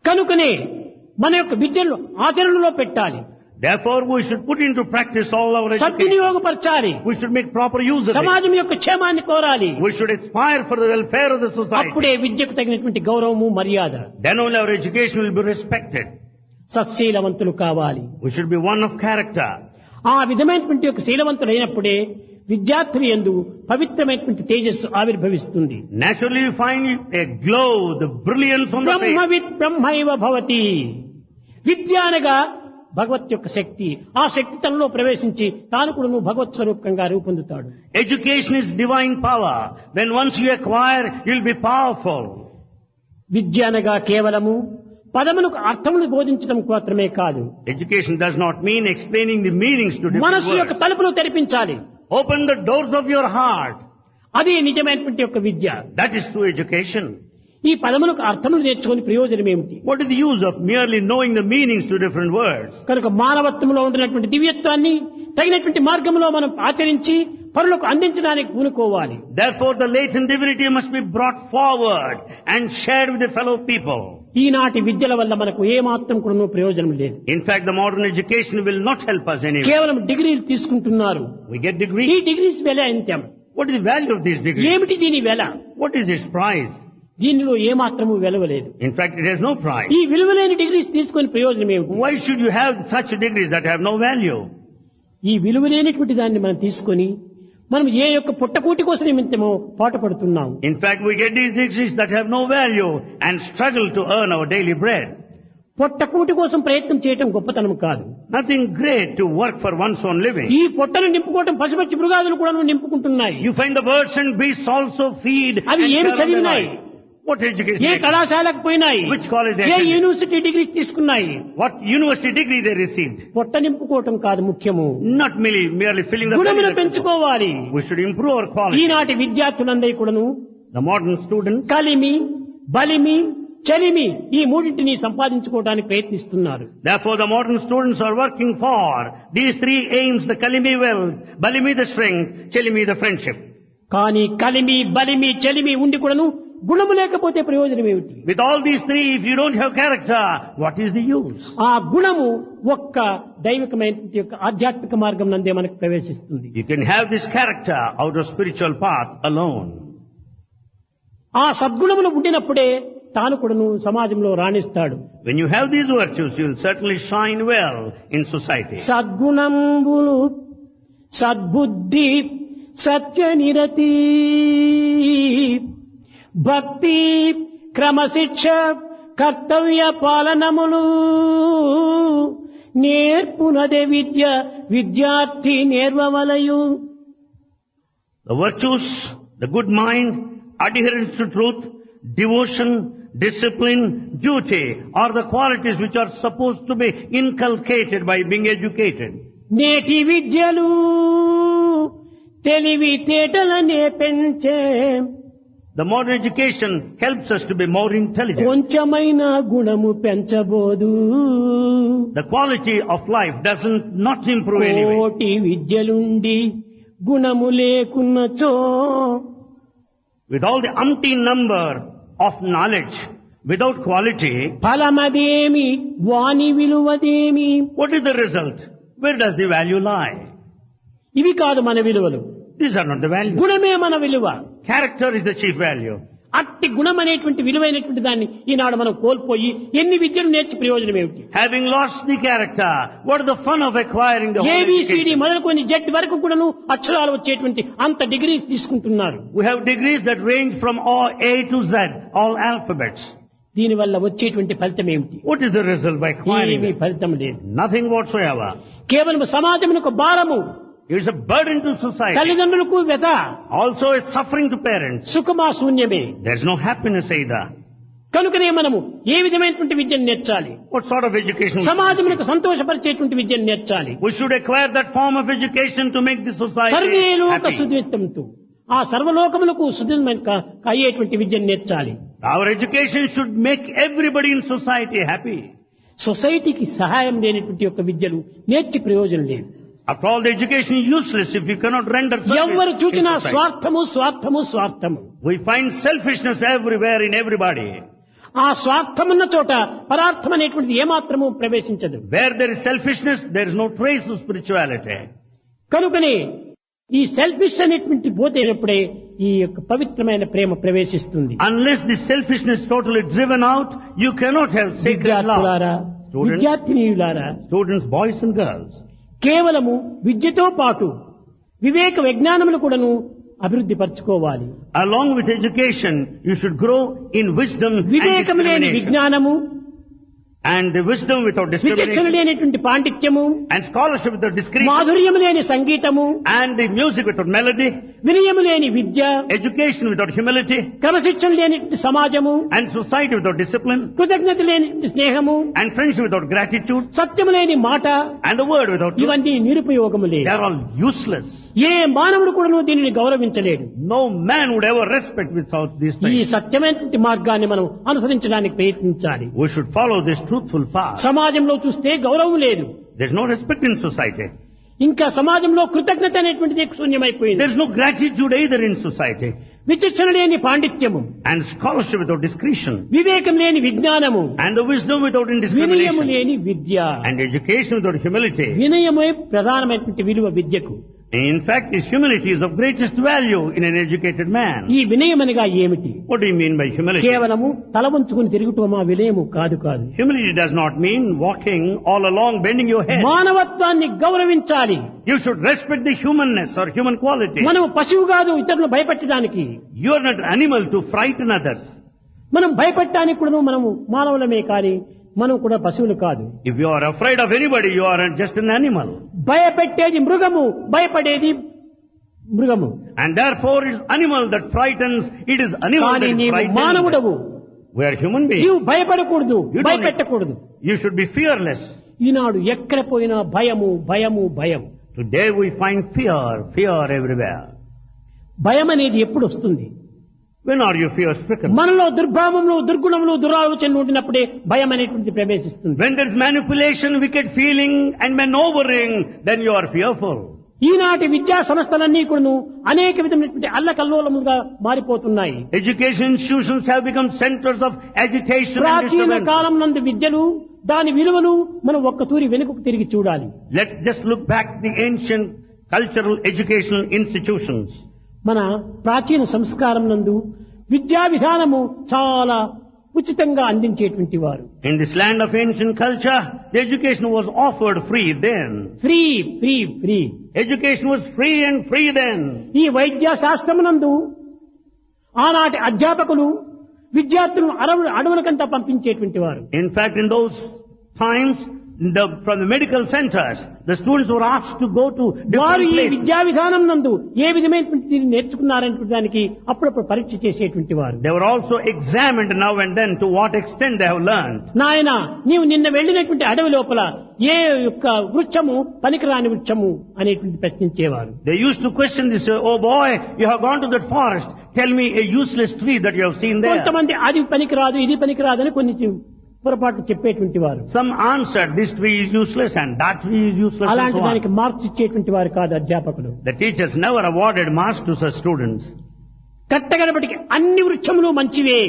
కనుకనే మన యొక్క విద్యను ఆచరణలో పెట్టాలి, Therefore, we should put into practice all our education. సద్వినియోగపరచాలి, We should make proper use of it. సమాజం యొక్క క్షేమాన్ని కోరాలి. We should aspire for the welfare of the society. అప్పుడే విద్యకు తగినటువంటి గౌరవము మర్యాద. Then only our education will be respected. సత్శీలవంతులు కావాలి. We should be one of character. ఆ విధమైనటువంటి యొక్క శీలవంతులైనప్పుడే విద్యార్థులు యందు పవిత్రమైనటువంటి తేజస్సు ఆవిర్భవిస్తుంది. Naturally, you find a glow, the brilliance on the face. బ్రహ్మవిత్ బ్రహ్మైవ భవతి. విద్య అనగా భగవత్ యొక్క శక్తి. ఆ శక్తి తనలో ప్రవేశించి తాను కూడా భగవత్ స్వరూపంగా రూపొందుతాడు. Education is divine power. When once you acquire, you'll be powerful. విద్య అనగా కేవలము పదములకు అర్థములు బోధించడం మాత్రమే కాదు. Education does not mean explaining the meanings to different మనస్సు యొక్క words. తలుపులు తెరిపించాలి. Open the doors of your heart. అది నిజమైనటువంటి యొక్క విద్య. That is true education. ఈ పదములకు అర్థములు నేర్చుకుని ప్రయోజనం ఏమిటి? What is the use of merely knowing the meanings to different words? కనుక మానవత్వంలో ఉండినటువంటి దివ్యత్వాన్ని తగినటువంటి మార్గంలో మనం ఆచరించి పరులకు అందించడానికి పూనుకోవాలి. Therefore, the latent divinity must be brought forward and shared with the fellow people. ఈనాటి విద్యల వల్ల మనకు ఏ మాత్రం కూడా ప్రయోజనం లేదు. In fact, the modern education will not help us anymore. కేవలం డిగ్రీలు తీసుకుంటున్నారు. We get ఈ degrees. డిగ్రీస్ వెల ఎంత? What is the value of these degrees? ఏమిటి దీని వెల? What is its price? దీనిలో ఏ మాత్రము వెలవలేదు. In fact, it has no price. ఈ విలువలేని డిగ్రీస్ తీసుకొని ప్రయోజనం ఏమిటి? Why should you have such degrees that have no value? ఈ విలువలేనటువంటి దాన్ని మనం తీసుకొని మనం ఏ యొక్క పుట్టకూటి కోసం నిమిత్తమో పాటుపడుతున్నాం. In fact, we get these degrees that have no value and struggle to earn our daily bread. పొట్టకూటి కోసం ప్రయత్నం చేయటం గొప్పతనం కాదు. Nothing great to work for one's own living. ఈ పొట్టను నింపుకోవటం పశుపక్షి మృగాదులు కూడా నింపుకుంటున్నాయి. You find the birds and beasts also feed. అవి and ఏమి share their చదివినాయి? life. What education? ఏ కళాశాలకు పోయినాయి? Which college they ఏ attended? యూనివర్సిటీ డిగ్రీస్ తీసుకున్నాయి? What university degree they received? పొట్ట నింపుకోవటం కాదు ముఖ్యము. Not merely filling the గుణమును belly. పెంచుకోవాలి. We should improve our quality. ఈనాటి విద్యార్థులందరి కూడాను The modern students, కలిమి, బలిమి, చలిమి ఈ మూడింటిని సంపాదించుకోవడానికి ప్రయత్నిస్తున్నారు. therefore the modern students are working for these three aims: the kalimi wealth, balimi the strength, chalimi the friendship. కానీ కలిమి, బలిమి, చలిమి ఉండి కూడాను గుణము లేకపోతే ప్రయోజనం ఏమిటి? With all these three, if you don't have character, what is the use? ఆ గుణము ఒక్క దైవికమైన యొక్క ఆధ్యాత్మిక మార్గం నందే మనకు ప్రవేశిస్తుంది. You can have this character out of spiritual path alone. ఆ సద్గుణములు ఉండినప్పుడే తాను కూడాను సమాజంలో రాణిస్తాడు. When you have these virtues, you will certainly shine well in society. సద్గుణంబులు, సద్బుద్ధి, సత్యనిరతి, భక్తి, క్రమశిక్ష, కర్తవ్య పాలనములు నేర్పునదే విద్య, విద్యార్థి నేర్వవలయు. The virtues, the good mind, adherence to truth, devotion, discipline, duty are the qualities which are supposed to be inculcated by being educated. నేటి విద్యలు తెలివి తేటలనే పెంచే, The modern education helps us to be more intelligent. కొంచెమైన గుణము పెంచబోదు. The quality of life not improve anyway. కోటి విద్యలుండి గుణము లేకున్నచో, With all the umpteen number of knowledge, without quality, ఫలమదేమి వాని విలువదేమి? what is the result? Where does the value lie? ఇవి కాదు మన విలువలు. These are not the value. గుణమే మన విలువ. Character is the chief value. అట్టి గుణం అనేటువంటి విలువైనటువంటి దాన్ని ఈనాడు మనం కోల్పోయి ఎన్ని విద్యలు నేర్చి ప్రయోజనం ఏమిటి? Having lost the character, what is the fun of acquiring the whole A B C D education? మొదలుకొని జెడ్ వరకు కూడాను అక్షరాలు వచ్చేటువంటి అంత డిగ్రీ తీసుకుంటున్నారు. We have degrees that range from A to Z, all alphabets. దీనివల్ల వచ్చేటువంటి ఫలితం ఏమిటి? What is the result by acquiring ఏమీ it? ఫలితం లేదు. Nothing whatsoever. కేవలం సమాజమునకు భారము, It is a burden to society. తల్లిదండ్రులకు వ్యత, Also it's suffering to parents. సుఖమా శూన్యమే. There's no happiness either. కనుకనే మనము ఏ విధమైనటువంటి విద్యను నేర్చాలి? What sort of education? సమాజమునకు సంతోషపరిచేటువంటి విద్యను నేర్చాలి. We should acquire that form of education to make the society సర్వేలోక happy. సుదిత్తంతో, ఆ సర్వలోకములకు సుదితమైన అయ్యేటువంటి విద్యను నేర్చాలి. Our education should make everybody in society happy. సొసైటీకి సహాయం లేనటువంటి యొక్క విద్యలు నేర్చి ప్రయోజనం లేదు. After all, the education is useless if you cannot render ఎవరు service in చూసినా society. స్వార్థము స్వార్థము స్వార్థము. We find selfishness everywhere in everybody. ఆ స్వార్థమున్న చోట పరార్థం అనేటువంటిది ఏమాత్రము ప్రవేశించదు. Where there is selfishness, there is no trace of spirituality. కనుకనే ఈ సెల్ఫిష్ అనేటువంటి పోతేనప్పుడే ఈ యొక్క పవిత్రమైన ప్రేమ ప్రవేశిస్తుంది. Unless the selfishness is totally driven out, you cannot have sacred విద్యార్థులారా, love. విద్యార్థినీయులారా, Students, boys and girls. కేవలము విద్యతో పాటు వివేక విజ్ఞానములు కూడాను అభివృద్ధి పరచుకోవాలి. Along with education, you should grow in wisdom and వివేకము లేని discrimination. విజ్ఞానము, And the wisdom without విచక్షణ discrimination. లేనటువంటి పాండిత్యము, And scholarship without discrimination. మాధుర్యము లేని సంగీతము, And the music without melody. వినయము లేని విద్య, Education without humility. క్రమశిక్షణ లేనటువంటి సమాజము, And society without discipline. కృతజ్ఞత లేని స్నేహము, And friendship without gratitude. సత్యము లేని మాట, And the word without truth. ఇవన్నీ నిరుపయోగములే. They are all useless. ఏ మానవుడు కూడాను దీనిని గౌరవించలేడు. No man would ever respect without these ఈ things. సత్యమైనటువంటి మార్గాన్ని మనం అనుసరించడానికి ప్రయత్నించాలి. We should follow this truthful path. సమాజంలో చూస్తే గౌరవం లేదు. There is no respect in society. ఇంకా సమాజంలో కృతజ్ఞత అనేటువంటిది శూన్యమైపోయింది. There is no gratitude either in society. విచక్షణ లేని పాండిత్యము, And scholarship without discretion. వివేకం లేని విజ్ఞానము, And the wisdom without వినయము indiscrimination. లేని విద్య. And education without humility. వినయమే ప్రధానమైనటువంటి విలువ విద్యకు. In fact, this humility is of greatest value in an educated man. ఈ వినయమనగా ఏమిటి? What do you mean by humility? కేవలము తల వంచుకుని తిరుగుటమా వినయము కాదు కాదు. Humility does not mean walking all along bending your head. మానవత్వాన్ని గౌరవించాలి. You should respect the humanness or human quality. మనము పశువు కాదు ఇతరులను భయపెట్టడానికి. You are not an animal to frighten others. మనం భయపెట్టడానికి కూడా మనము మానవులమే కానీ మనం కూడా పశువులు కాదు. If you are afraid of anybody, you are just an animal. భయపెట్టేది మృగము, భయపడేది మృగము. And therefore it is animal that frightens, it is animal కానీ that is నీవు frightened. మానవుడవు. We are human beings. నీవు భయపడకూడదు, You don't భయపెట్టకూడదు. You should be fearless. ఈనాడు ఎక్కడ పోయినా భయము భయము భయం. Today we find fear everywhere. భయం అనేది ఎప్పుడు వస్తుంది? When are you fear stricken? మనలో దుర్భావములు, దుర్గుణములు, దురాలోచనలు ఉండినప్పుడే భయం అనేటువంటిది ప్రవేశిస్తుంది. When there is manipulation, wicked feeling and maneuvering, then you are fearful. ఈనాటి విద్యా సంస్థలన్నీ కూడాను అనేక విధమైనటువంటి అల్లకల్లోలములుగా మారిపోతున్నాయి. Education institutions have become centers of agitation and ప్రాచీన disturbance. కాలం నందు విద్యలు, దాని విలువలు మనం ఒక్కతూరి వెనుకకు తిరిగి చూడాలి. Let's just look back the ancient cultural educational institutions. మన ప్రాచీన సంస్కారం నందు విద్యా విధానము చాలా ఉచితంగా అందించేటువంటి వారు. In this land of ancient culture, the education was offered free then. Free free free. Education was free and free then. ఈ వైద్య శాస్త్రమునందు ఆనాటి అధ్యాపకులు విద్యార్థులను అడవులకంతా పంపించేటువంటి వారు. In fact, in those times, from the medical centers, the students were asked to go to వారు different ఈ places. విద్యా విధానం నందు ఏ విధమైనటువంటి దీన్ని నేర్చుకున్నారనే దానికి అప్పుడప్పుడు పరీక్ష చేసేటువంటి వారు. They were also examined now and then to what extent they have learned. నాయన, నీవు నిన్న వెళ్ళినటువంటి అడవి లోపల ఏ యొక్క వృక్షము పనికిరాని వృక్షము అనేటువంటి ప్రశ్నించేవారు. They used to question this, oh boy, you have gone to that forest, tell me a useless tree that you have seen there. కొంతమంది అది పనికిరాదు ఇది పనికిరాదు అని కొన్ని పొరపాటు చెప్పేటువంటి వారు. Some answered, this tree is useless and that tree is useless and అలాంటి so on. దానికి మార్క్స్ ఇచ్చేటువంటి వారు కాదు అధ్యాపకులు. The teachers never awarded marks to such students. కట్టగడపటికి అన్ని వృక్షములు మంచివే.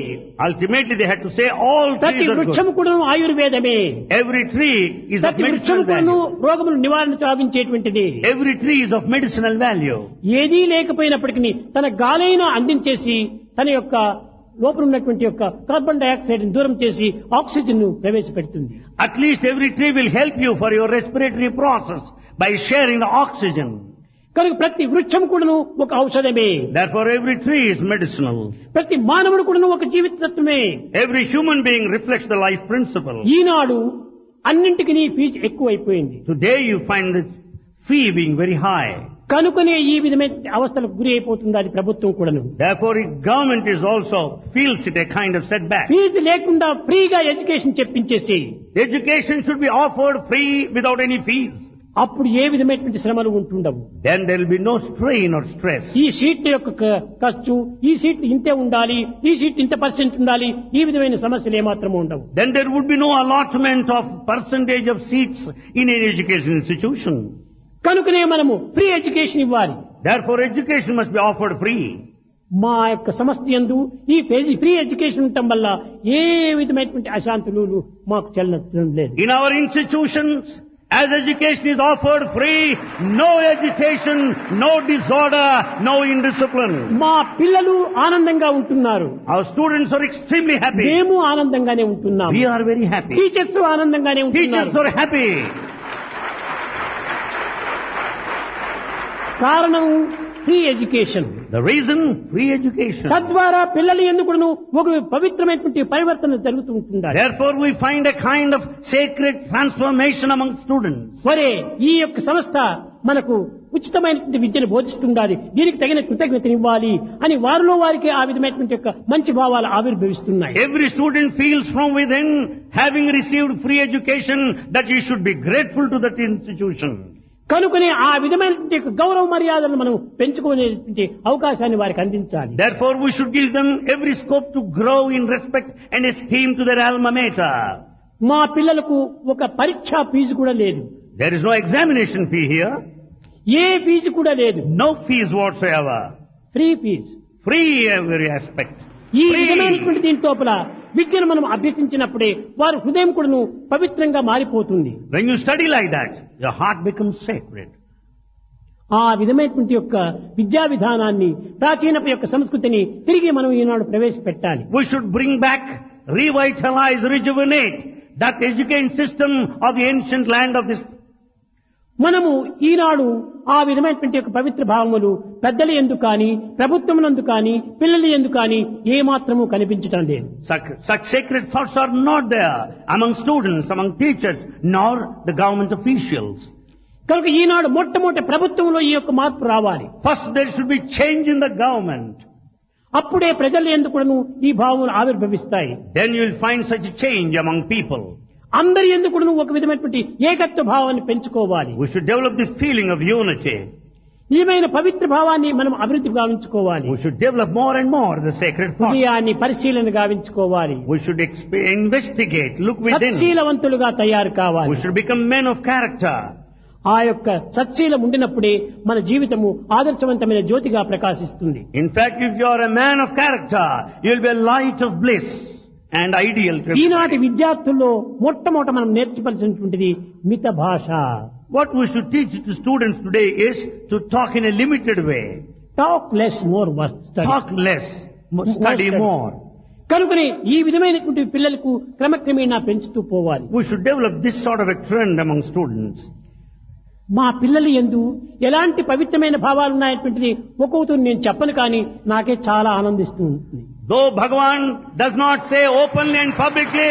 Ultimately they had to say all ప్రతి trees are వృక్షము good. కూడా ఆయుర్వేదమే. Every tree is of ప్రతి వృక్షము medicinal కూడా value. రోగములు నివారణ సాధించేటువంటిది. Every tree is of medicinal value. ఏదీ లేకపోయినప్పటికీ తన గాలైన అందించేసి తన యొక్క లోపల ఉన్నటువంటి యొక్క కార్బన్ డైఆక్సైడ్ దూరం చేసి ఆక్సిజన్ ను ప్రవేశపెడుతుంది. At least every tree will help you for your respiratory process by sharing the oxygen. కనుక ప్రతి వృక్షం కూడాను ఒక ఔషధమే. Therefore every tree is medicinal. ప్రతి మానవుడు కూడాను ఒక జీవితత్వమే. Every human being reflects the life principle. ఈనాడు అన్నింటికి ఫీజు ఎక్కువైపోయింది. Today you find the fee being very high. కనుకనే ఈ విధమైన అవస్థలకు గురి అయిపోతుంది అది ప్రభుత్వం కూడాను. Therefore government is also feels it a kind of setback. Fees లేకుండా ఫ్రీగా ఎడ్యుకేషన్ చెప్పించేసి Education should be offered free without any fees. అప్పుడు ఏ విధమైనటువంటి శ్రమలు ఉంటుండవు. Then there will be no strain or stress. ఈ సీట్ల యొక్క ఖర్చు, ఈ సీట్ ఇంతే ఉండాలి, ఈ సీట్ ఇంత పర్సెంట్ ఉండాలి, ఈ విధమైన సమస్యలు ఏమాత్రము ఉండవు. Then there would be no allotment of percentage of seats in an education institution. కనుకనే మనము ఫ్రీ ఎడ్యుకేషన్ ఇవ్వాలి. Therefore education must be offered free. మా యొక్క సంస్థ యందు ఈ ఫ్రీ ఎడ్యుకేషన్ ఉండటం వల్ల ఏ విధమైనటువంటి అశాంతులు మాకు చెల్లడం లేదు. In our institutions, as education is offered free, no agitation, no disorder, no indiscipline. మా పిల్లలు ఆనందంగా ఉంటున్నారు. Our students are extremely happy. మేము ఆనందంగానే ఉంటున్నాం. We are very happy. Teachers ఆనందంగానే ఉంటున్నారు. Teachers are happy. కారణం free education. The reason, free education. తద్వారా పిల్లలు ఎందుకును ఒక పవిత్రమైనటువంటి పరివర్తన జరుగుతూ ఉంటుంది. Therefore we find a kind of sacred transformation among students. సరే, ఈ యొక్క సంస్థ మనకు ఉచితమైనటువంటి విద్యను బోధిస్తుండాలి, దీనికి తగిన కృతజ్ఞతనివ్వాలి అని వారిలో వారికి ఆ విధమైనటువంటి యొక్క మంచి భావాలు ఆవిర్భవిస్తున్నాయి. Every student feels from within, having received free education, that he should be grateful to that institution. కనుకనే ఆ విధమైనటువంటి గౌరవ మర్యాదలను మనం పెంచుకునేటువంటి అవకాశాన్ని వారికి అందించాలి. Therefore we should give them every scope to grow in respect and esteem to their alma mater. మా పిల్లలకు ఒక పరీక్షా ఫీజు కూడా లేదు. There is no examination fee here. ఏ ఫీజు కూడా లేదు. No fees whatsoever. Free fees. Free every aspect. ఈ విధమైనటువంటి దీంట్లోపల విద్యను మనం అభ్యసించినప్పుడే వారి హృదయం కూడా పవిత్రంగా మారిపోతుంది. When you study like that, your heart becomes sacred. ఆ విధమైనటువంటి యొక్క విద్యా విధానాన్ని, ప్రాచీనపు యొక్క సంస్కృతిని తిరిగి మనం ఈనాడు ప్రవేశపెట్టాలి. We should bring back, revitalize, rejuvenate that education system of the ancient land of this. మనము ఈనాడు ఆ విధమైనటువంటి యొక్క పవిత్ర భావములు పెద్దల యందు కానీ, ప్రభుత్వమునందు కానీ, పిల్లల యందు కానీ ఏ మాత్రము కనిపించటం లేదు. Such sacred thoughts are not there among students, among teachers, nor the government officials. కనుక ఈనాడు మొట్టమొదటి ప్రభుత్వంలో ఈ యొక్క మార్పు రావాలి. First there should be change in the government. అప్పుడే ప్రజల యందు కూడాను ఈ భావములు ఆవిర్భవిస్తాయి. Then you will find such a change among people. అందరి యందు కూడాను ఒక విధమైనటువంటి ఏకత్వ భావాన్ని పెంచుకోవాలి. We should develop the feeling of unity. నిజమైన పవిత్ర భావాన్ని మనం అభివృద్ధి గావించుకోవాలి. We should develop more and more the sacred thought. హృదయాన్ని పరిశీలన గావించుకోవాలి. We should investigate, look within. సత్శీలవంతులుగా తయారు కావాలి. We should become men of character. ఆ యొక్క సత్శీలం ఉండినప్పుడే మన జీవితము ఆదర్శవంతమైన జ్యోతిగా ప్రకాశిస్తుంది. In fact, if you are a man of character, you will be a light of bliss and ideal. ఈనాటి విద్యార్థుల్లో మొట్టమొదట మనం నేర్చుకోవాల్సినటువంటిది మిత భాష. What we should teach to students today is to talk in a limited way. Talk less more study. Talk less, study more. కనుకనే ఈ విధమైనటువంటి పిల్లలకు క్రమక్రమేణా పెంచుతూ పోవాలి. We should develop this sort of a trend among students. మా పిల్లలు యందు ఎలాంటి పవిత్రమైన భావాలు ఉన్నాయటువంటిది ఒక్కొక్కరు నేను చెప్పను, కానీ నాకే చాలా ఆనందిస్తూ ఉంటుంది. Though Bhagavan does not say openly and publicly,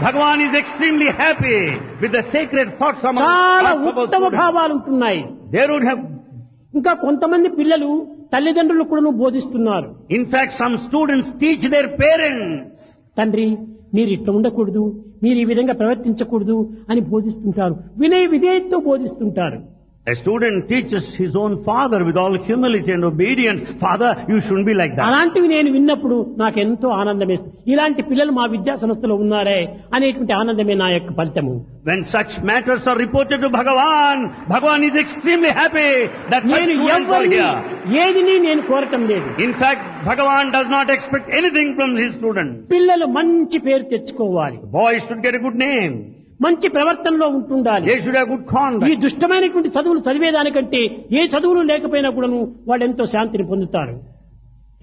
Bhagavan is extremely happy with the sacred thoughts among చాలా hearts of our ఉత్తమ students. భావాలు ఉంటున్నాయి. There would have, ఇంకా కొంతమంది పిల్లలు తల్లిదండ్రులు కూడా బోధిస్తున్నారు. in fact, some students teach their parents. తండ్రి, మీరు ఇట్లా ఉండకూడదు, మీరు ఈ విధంగా ప్రవర్తించకూడదు అని బోధిస్తుంటారు. వినయ విధేయతతో బోధిస్తుంటారు. A student teaches his own father with all humility and obedience, Father, you shouldn't be like that. అలాంటివి నేను విన్నప్పుడు నాకు ఎంతో ఆనందం వేస్తుంది. ఇలాంటి పిల్లలు మా విద్యా సంస్థలో ఉన్నారే అనేటువంటి ఆనందమే నా యొక్క ఫలితము. When such matters are reported to Bhagavan, Bhagavan is extremely happy that such నేను students are ఎవరిని here. ఏదిని నేను కోరటం లేదు. In fact, Bhagavan does not expect anything from his students. పిల్లలు మంచి పేరు తెచ్చుకోవాలి, The boys should get a good name. మంచి ప్రవర్తనలో ఉంటుండాలి. They should have good ఈ conduct. దుష్టమైనటువంటి చదువులు చదివేదానికంటే ఏ చదువులు లేకపోయినా కూడాను వాళ్ళు ఎంతో శాంతిని పొందుతారు.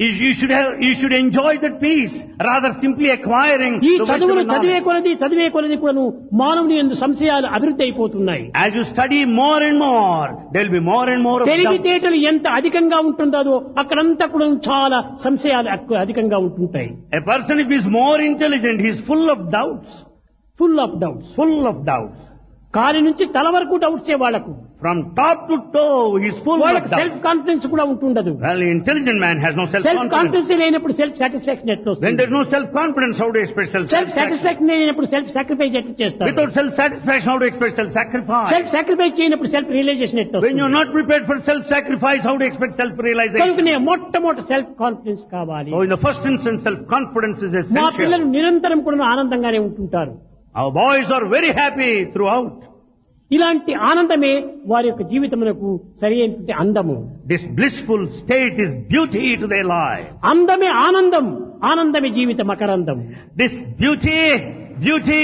You should enjoy that peace rather simply acquiring ఈ the చదువులు wisdom and చదివే knowledge. కొలది కూడాను మానవుని యందు సంశయాలు అభివృద్ధి అయిపోతున్నాయి. As you study more and more, there will be more and more of doubt. తెలివితేటలు ఎంత అధికంగా ఉంటుందో అక్కడంతా కూడా చాలా సంశయాలు అధికంగా ఉంటుంటాయి. A person if he is more intelligent, he is full of doubts. Full of doubts. Full of doubts. కాలి నుంచి తల వరకు డౌట్సే వాళ్లకు. From top to toe, he is full of వాళ్ళకి doubt. సెల్ఫ్ కాన్ఫిడెన్స్ కూడా ఉంటుండదు. Well, the intelligent man has no self self-confidence. Confidence లేనప్పుడు సెల్ఫ్ సాటిస్ఫాక్షన్ ఎట్లా When వస్తుంది? there is no self-confidence, how do you expect self self-satisfaction? Satisfaction లేనప్పుడు సెల్ఫ్ సాక్రిఫైస్ ఎట్లా చేస్తారు? Without self-satisfaction, how do you expect self-sacrifice? Self sacrifice చేయనప్పుడు సెల్ఫ్ రియలైజేషన్ ఎట్లా When you are వస్తుంది? not prepared for self-sacrifice, how do you expect self-realization? కనుకనే మొట్టమొదటి సెల్ఫ్ కాన్ఫిడెన్స్ కావాలి. So in the first instance, self-confidence is మా పిల్లలు essential. నిరంతరం కూడా ఆనందంగానే ఉంటుంటారు. Our boys are very happy throughout. ఇలాంటి ఆనందమే వారి యొక్క జీవితమునకు సరి అయినటువంటి అందము. This blissful state is beauty to their life. అందమే ఆనందం, ఆనందమే జీవిత మకరందం. This beauty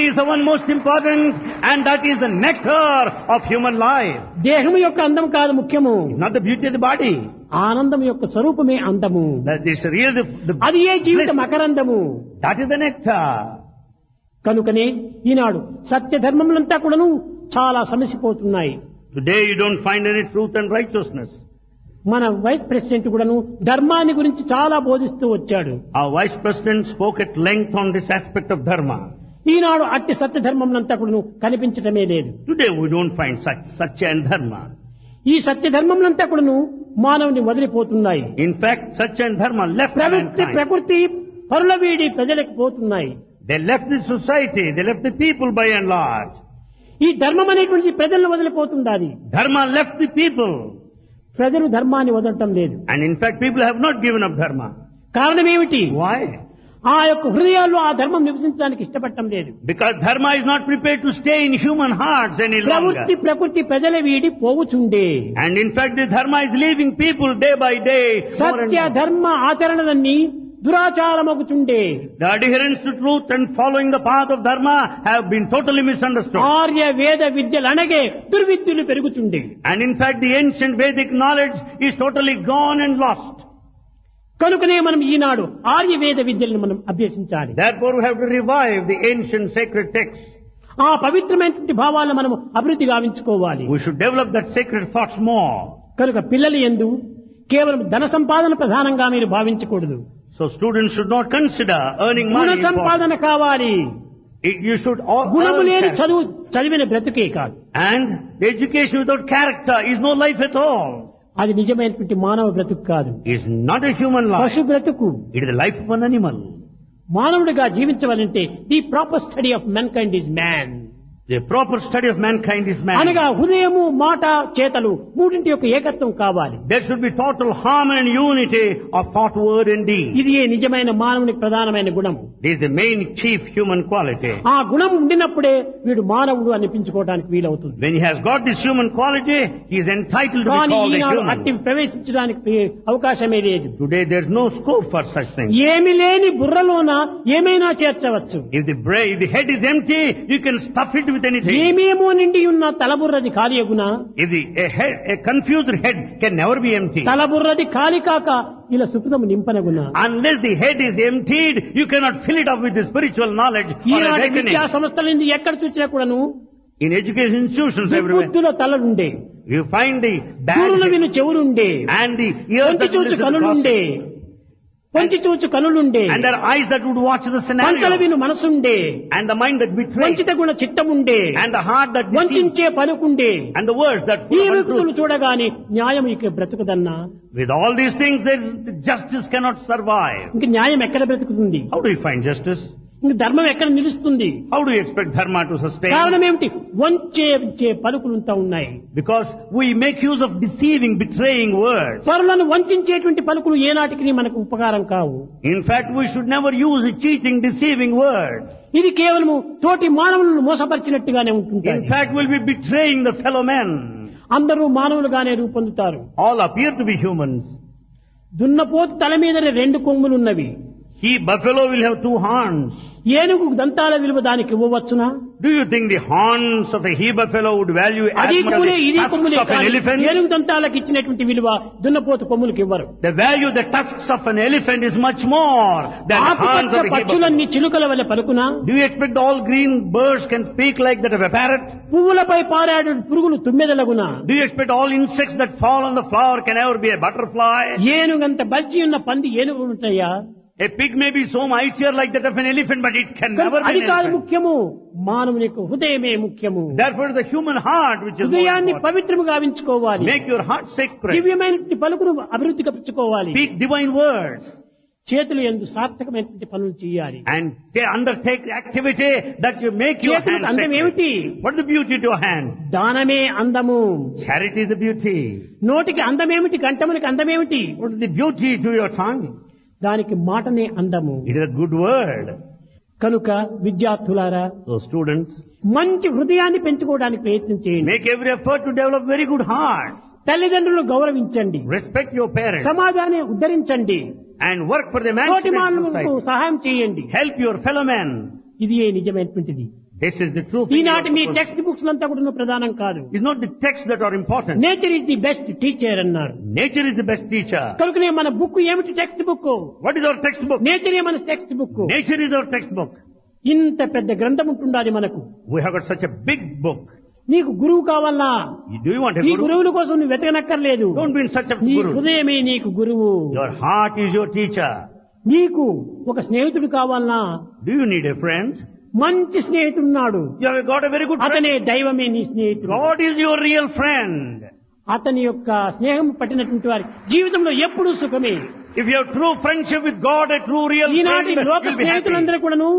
is the one most important, and that is the nectar of human life. దేహము యొక్క అందం కాదు ముఖ్యము, It's not the beauty of the body. ఆనందం యొక్క స్వరూపమే అందము. That is really the అది ఏ జీవిత bliss. మకరందము. That is the nectar. కనుకనే ఈనాడు సత్య ధర్మములంతా కూడాను చాలా సమసిపోతున్నాయి. Today you don't find any truth and righteousness. మన వైస్ ప్రెసిడెంట్ కూడాను ధర్మాన్ని గురించి చాలా బోధిస్తూ వచ్చాడు. Our vice president spoke at length on this aspect of dharma. ఈనాడు అట్టి సత్య ధర్మములంతా కూడాను కనిపించటమే లేదు. Today we don't find such satya and dharma. ఈ సత్య ధర్మములంతా కూడాను మానవుని వదిలిపోతున్నాయి. In fact, satya and dharma left mankind. ప్రకృతి పరుల వీడి ప్రజలకు పోతున్నాయి. They left the society, they left the people by and large. ఈ ధర్మం అనేటువంటి ప్రజలను వదిలిపోతుండాలి. Dharma left the people. ప్రజలు ధర్మాన్ని వదలటం లేదు. And in fact, people have not given up dharma. కారణం ఏమిటి? Why? ఆ యొక్క హృదయాల్లో ఆ ధర్మం నివసించడానికి ఇష్టపడటం లేదు. Because dharma is not prepared to stay in human hearts any longer. ప్రకృతి ప్రజల వీడి పోవుచుండే. And in fact, the dharma is leaving people day by day. more and Satya more. ధర్మ ఆచరణలన్నీ దురాచారమగుచుండే. The adherence to truth and following the path of dharma have been totally misunderstood. Arya వేద విద్యలు అనగే దుర్విద్యులు పెరుగుచుండే. And in fact, the ancient Vedic knowledge is totally gone and lost. కనుకనే మనం ఈనాడు ఆర్య వేద విద్యలను మనం అభ్యసించాలి. Therefore, we have to revive the ancient sacred texts. ఆ పవిత్రమైనటువంటి భావాలను మనం అభివృద్ధి గావించుకోవాలి. We should develop that sacred thoughts more. కనుక పిల్లలు యందు కేవలం ధన సంపాదన ప్రధానంగా మీరు భావించకూడదు. So students should not consider earning Guna money. సంపాదన కావాలి. You should all గుణము earn లేని character. చదువు చదివిన బ్రతుకే కాదు. And the education without character is no life at all. అది నిజమైనటువంటి మానవ బ్రతుకు కాదు, Is not a human life. పశు బ్రతుకు. It is the life of an animal. మానవుడిగా జీవించవాలంటే the proper study of mankind is man. The proper study of mankind is man. అనగా హృదయము మాట చేతలు మూడింటి యొక్క ఏకత్వం కావాలి. There should be total harmony and unity of thought, word and deed. ఇది ఏ నిజమైన మానవునికి ప్రధానమైన గుణము. This is the main chief human quality. ఆ గుణం ఉండినప్పుడే వీడు మానవుడు అనిపించుకోవడానికి వీలవుతుంది. When he has got this human quality, he is entitled to be కానీ called a ఈనాడు అట్టి human. ప్రవేశించడానికి అవకాశమే లేదు. Today there is no scope for such things. ఏమి లేని బుర్రలోన ఏమైనా చేర్చవచ్చు. If the head is empty, you can stuff it with anything. ఏమేమో నిండి ఉన్న తలబుర్రది ఖాళీయగునా. If a confused head can never be empty. తలబుర్రది ఖాళీ కాక ఇలా సుఖదము నింపనగునా. Unless the head is emptied, you cannot fill it up with the spiritual knowledge or ఈనాటి awakening. విద్యా సంస్థల నుండి ఎక్కడ చూసినా కూడాను In education institutions everywhere, బుద్ధుల తలలుండే, you find the దూరులు bad విను చెవులుండే, and the ears పొంచి that చూచు listen to కనులుండే, gossip, పొంచి చూచు కనులుండే, and there are eyes that would watch the పంచల scenario, విను మనసుండే, and the mind that betrays, వంచిత Guna చిత్తముండే, and the heart that deceives, వంచించే పలుకుండే. and the words that ఈ full of వ్యక్తులు untruth. చూడగానే న్యాయం ఇక బ్రతుకుదన్నా. With all these things, justice cannot survive. ఇంక న్యాయం ఎక్కడ బ్రతుకుతుంది? How do you find justice? ఇంక ధర్మం ఎక్కడ నిలుస్తుంది? How do you expect dharma to sustain? కారణం ఏమిటి? వంచే పలుకులుంతా ఉన్నాయి. Because we make use of deceiving, betraying words. పరులను వంచేటువంటి పలుకులు ఏనాటికి మనకు ఉపకారం కావు. In fact, we should never use cheating, deceiving words. ఇది కేవలము తోటి మానవులను మోసపరిచినట్టుగానే In ఉంటుంది. fact, we'll be betraying the fellow men. అందరూ మానవులుగానే రూపొందుతారు. All appear to be humans. దున్నపోతు తల మీదనే రెండు కొమ్ములున్నవి. He, buffalo, will have two horns. ఏనుగు దంతాల విలువ దానికి ఇవ్వవచ్చునా? Do you think the horns of a he-buffalo would value as అది much as కొమ్ములే ఇది the tusks కొమ్ములే of an కానీ elephant? ఏనుగు దంతాలకు ఇచ్చినటువంటి విలువ దున్నపోతు కొమ్ములకు ఇవ్వరు. The value, the tusks of an elephant is much more than the horns ఆకుపచ్చ of a he-buffalo. పక్షులన్నీ చిలుకల వల్ల పలుకునా? Do you expect all green birds can speak like that of a parrot? పువ్వులపై పారాడు పురుగులు తుమ్మెదలగునా? Do you expect all insects that fall on the flower can ever be a butterfly? ఏనుగంత బల్చి ఉన్న పంది ఏనుగు ఉంటాయా? A pig may be so mightier like that of an elephant, but it can never be అది an కాదు elephant. ముఖ్యము, మానవుని యొక్క హృదయమే ముఖ్యము. Therefore, the human heart which is more హృదయాన్ని important. పవిత్రముగా గావించుకోవాలి. Make your heart sacred. దివ్యమైనటువంటి పలుకును అభివృద్ధి పరచుకోవాలి. Speak divine words. చేతులు యందు సార్థకమైనటువంటి పనులు చేయాలి. And undertake activity that you make your చేతులకు hand అందం sacred. ఏమిటి? What is the beauty to your hand? దానమే అందము. Charity is the beauty. నోటికి అందమేమిటి? కంఠమునికి అందమేమిటి? What is the beauty to your tongue? దానికి మాటనే అందము. It is a good word. కనుక విద్యార్థులారా, So students, మంచి హృదయాన్ని పెంచుకోవడానికి ప్రయత్నం చేయండి. make every effort to develop very good heart. తల్లిదండ్రులను గౌరవించండి. Respect your parents. సమాజాన్ని ఉద్ధరించండి. And work for the తోటి emancipation of మానవులకు society. సహాయం చేయండి. Help your fellow men. ఇది ఏ నిజమైనటువంటిది. This is the true thing. ఈనాటి మీ టెక్స్ట్ బుక్స్ అంతా కూడా ప్రధానం కాదు. It's not the texts that are important. Nature is the best teacher అన్నారు. Nature is the best teacher. కనుకనే మన బుక్ ఏమిటి? Text book. What is our textbook? నేచరే మన text book. Nature is our textbook. ఇంత పెద్ద గ్రంథం ఉంటుండాలి మనకు. We have got such a big book. నీకు గురువు కావాలా? Do you want a నీ guru? గురువుల కోసం నువ్వు వెతకనక్కర్లేదు. Don't be in search of నీ guru. హృదయమే నీకు గురువు. Your heart is your teacher. నీకు ఒక స్నేహితుడు కావాలనా? Do you need a friend? మంచి స్నేహితుడున్నాడు. You have got a very good friend. అతనే దైవమే నీ స్నేహితుడు. God is your real friend. అతని యొక్క స్నేహం పట్టినటువంటి వారి జీవితంలో ఎప్పుడూ సుఖమే. If you have true friendship with God, a true real ఈనాటి friend, లోక you'll be happy. స్నేహితులందరూ కూడాను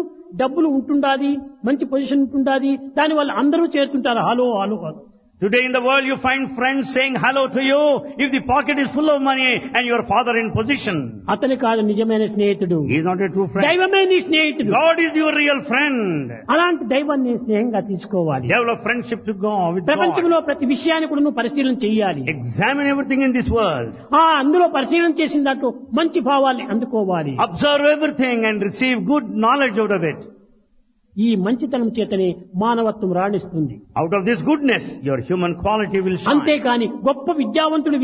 డబ్బులు ఉంటుండాది, మంచి పొజిషన్ ఉంటుండాది, దాని వల్ల అందరూ చేరుతుంటారు. Hello hello hello. Today in the world you find friends saying hello to you if the pocket is full of money and your father in position. అతని కాదు నిజమైన స్నేహితుడు. He is not a true friend. దైవమే నీ స్నేహితుడు. God is your real friend. అలాంటి దైవాన్ని స్నేహంగా తీసుకోవాలి. Develop friendship to God with God. ప్రపంచంలో ప్రతి విషయాన్ని కూడా నువ్వు పరిశీలన చెయ్యాలి. Examine everything in this world. అందులో పరిశీలన చేసిన దాంట్లో మంచి భావాల్ని అందుకోవాలి. Observe everything and receive good knowledge out of it. ఈ మంచితనం చేతనే మానవత్వం రాణిస్తుంది. Out of this goodness, your human quality will shine. అంతేకాని గొప్ప విద్యావంతుడు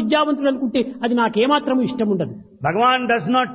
అనుకుంటే అది నాకేమాత్రం ఇష్టం ఉండదు. Bhagavan does not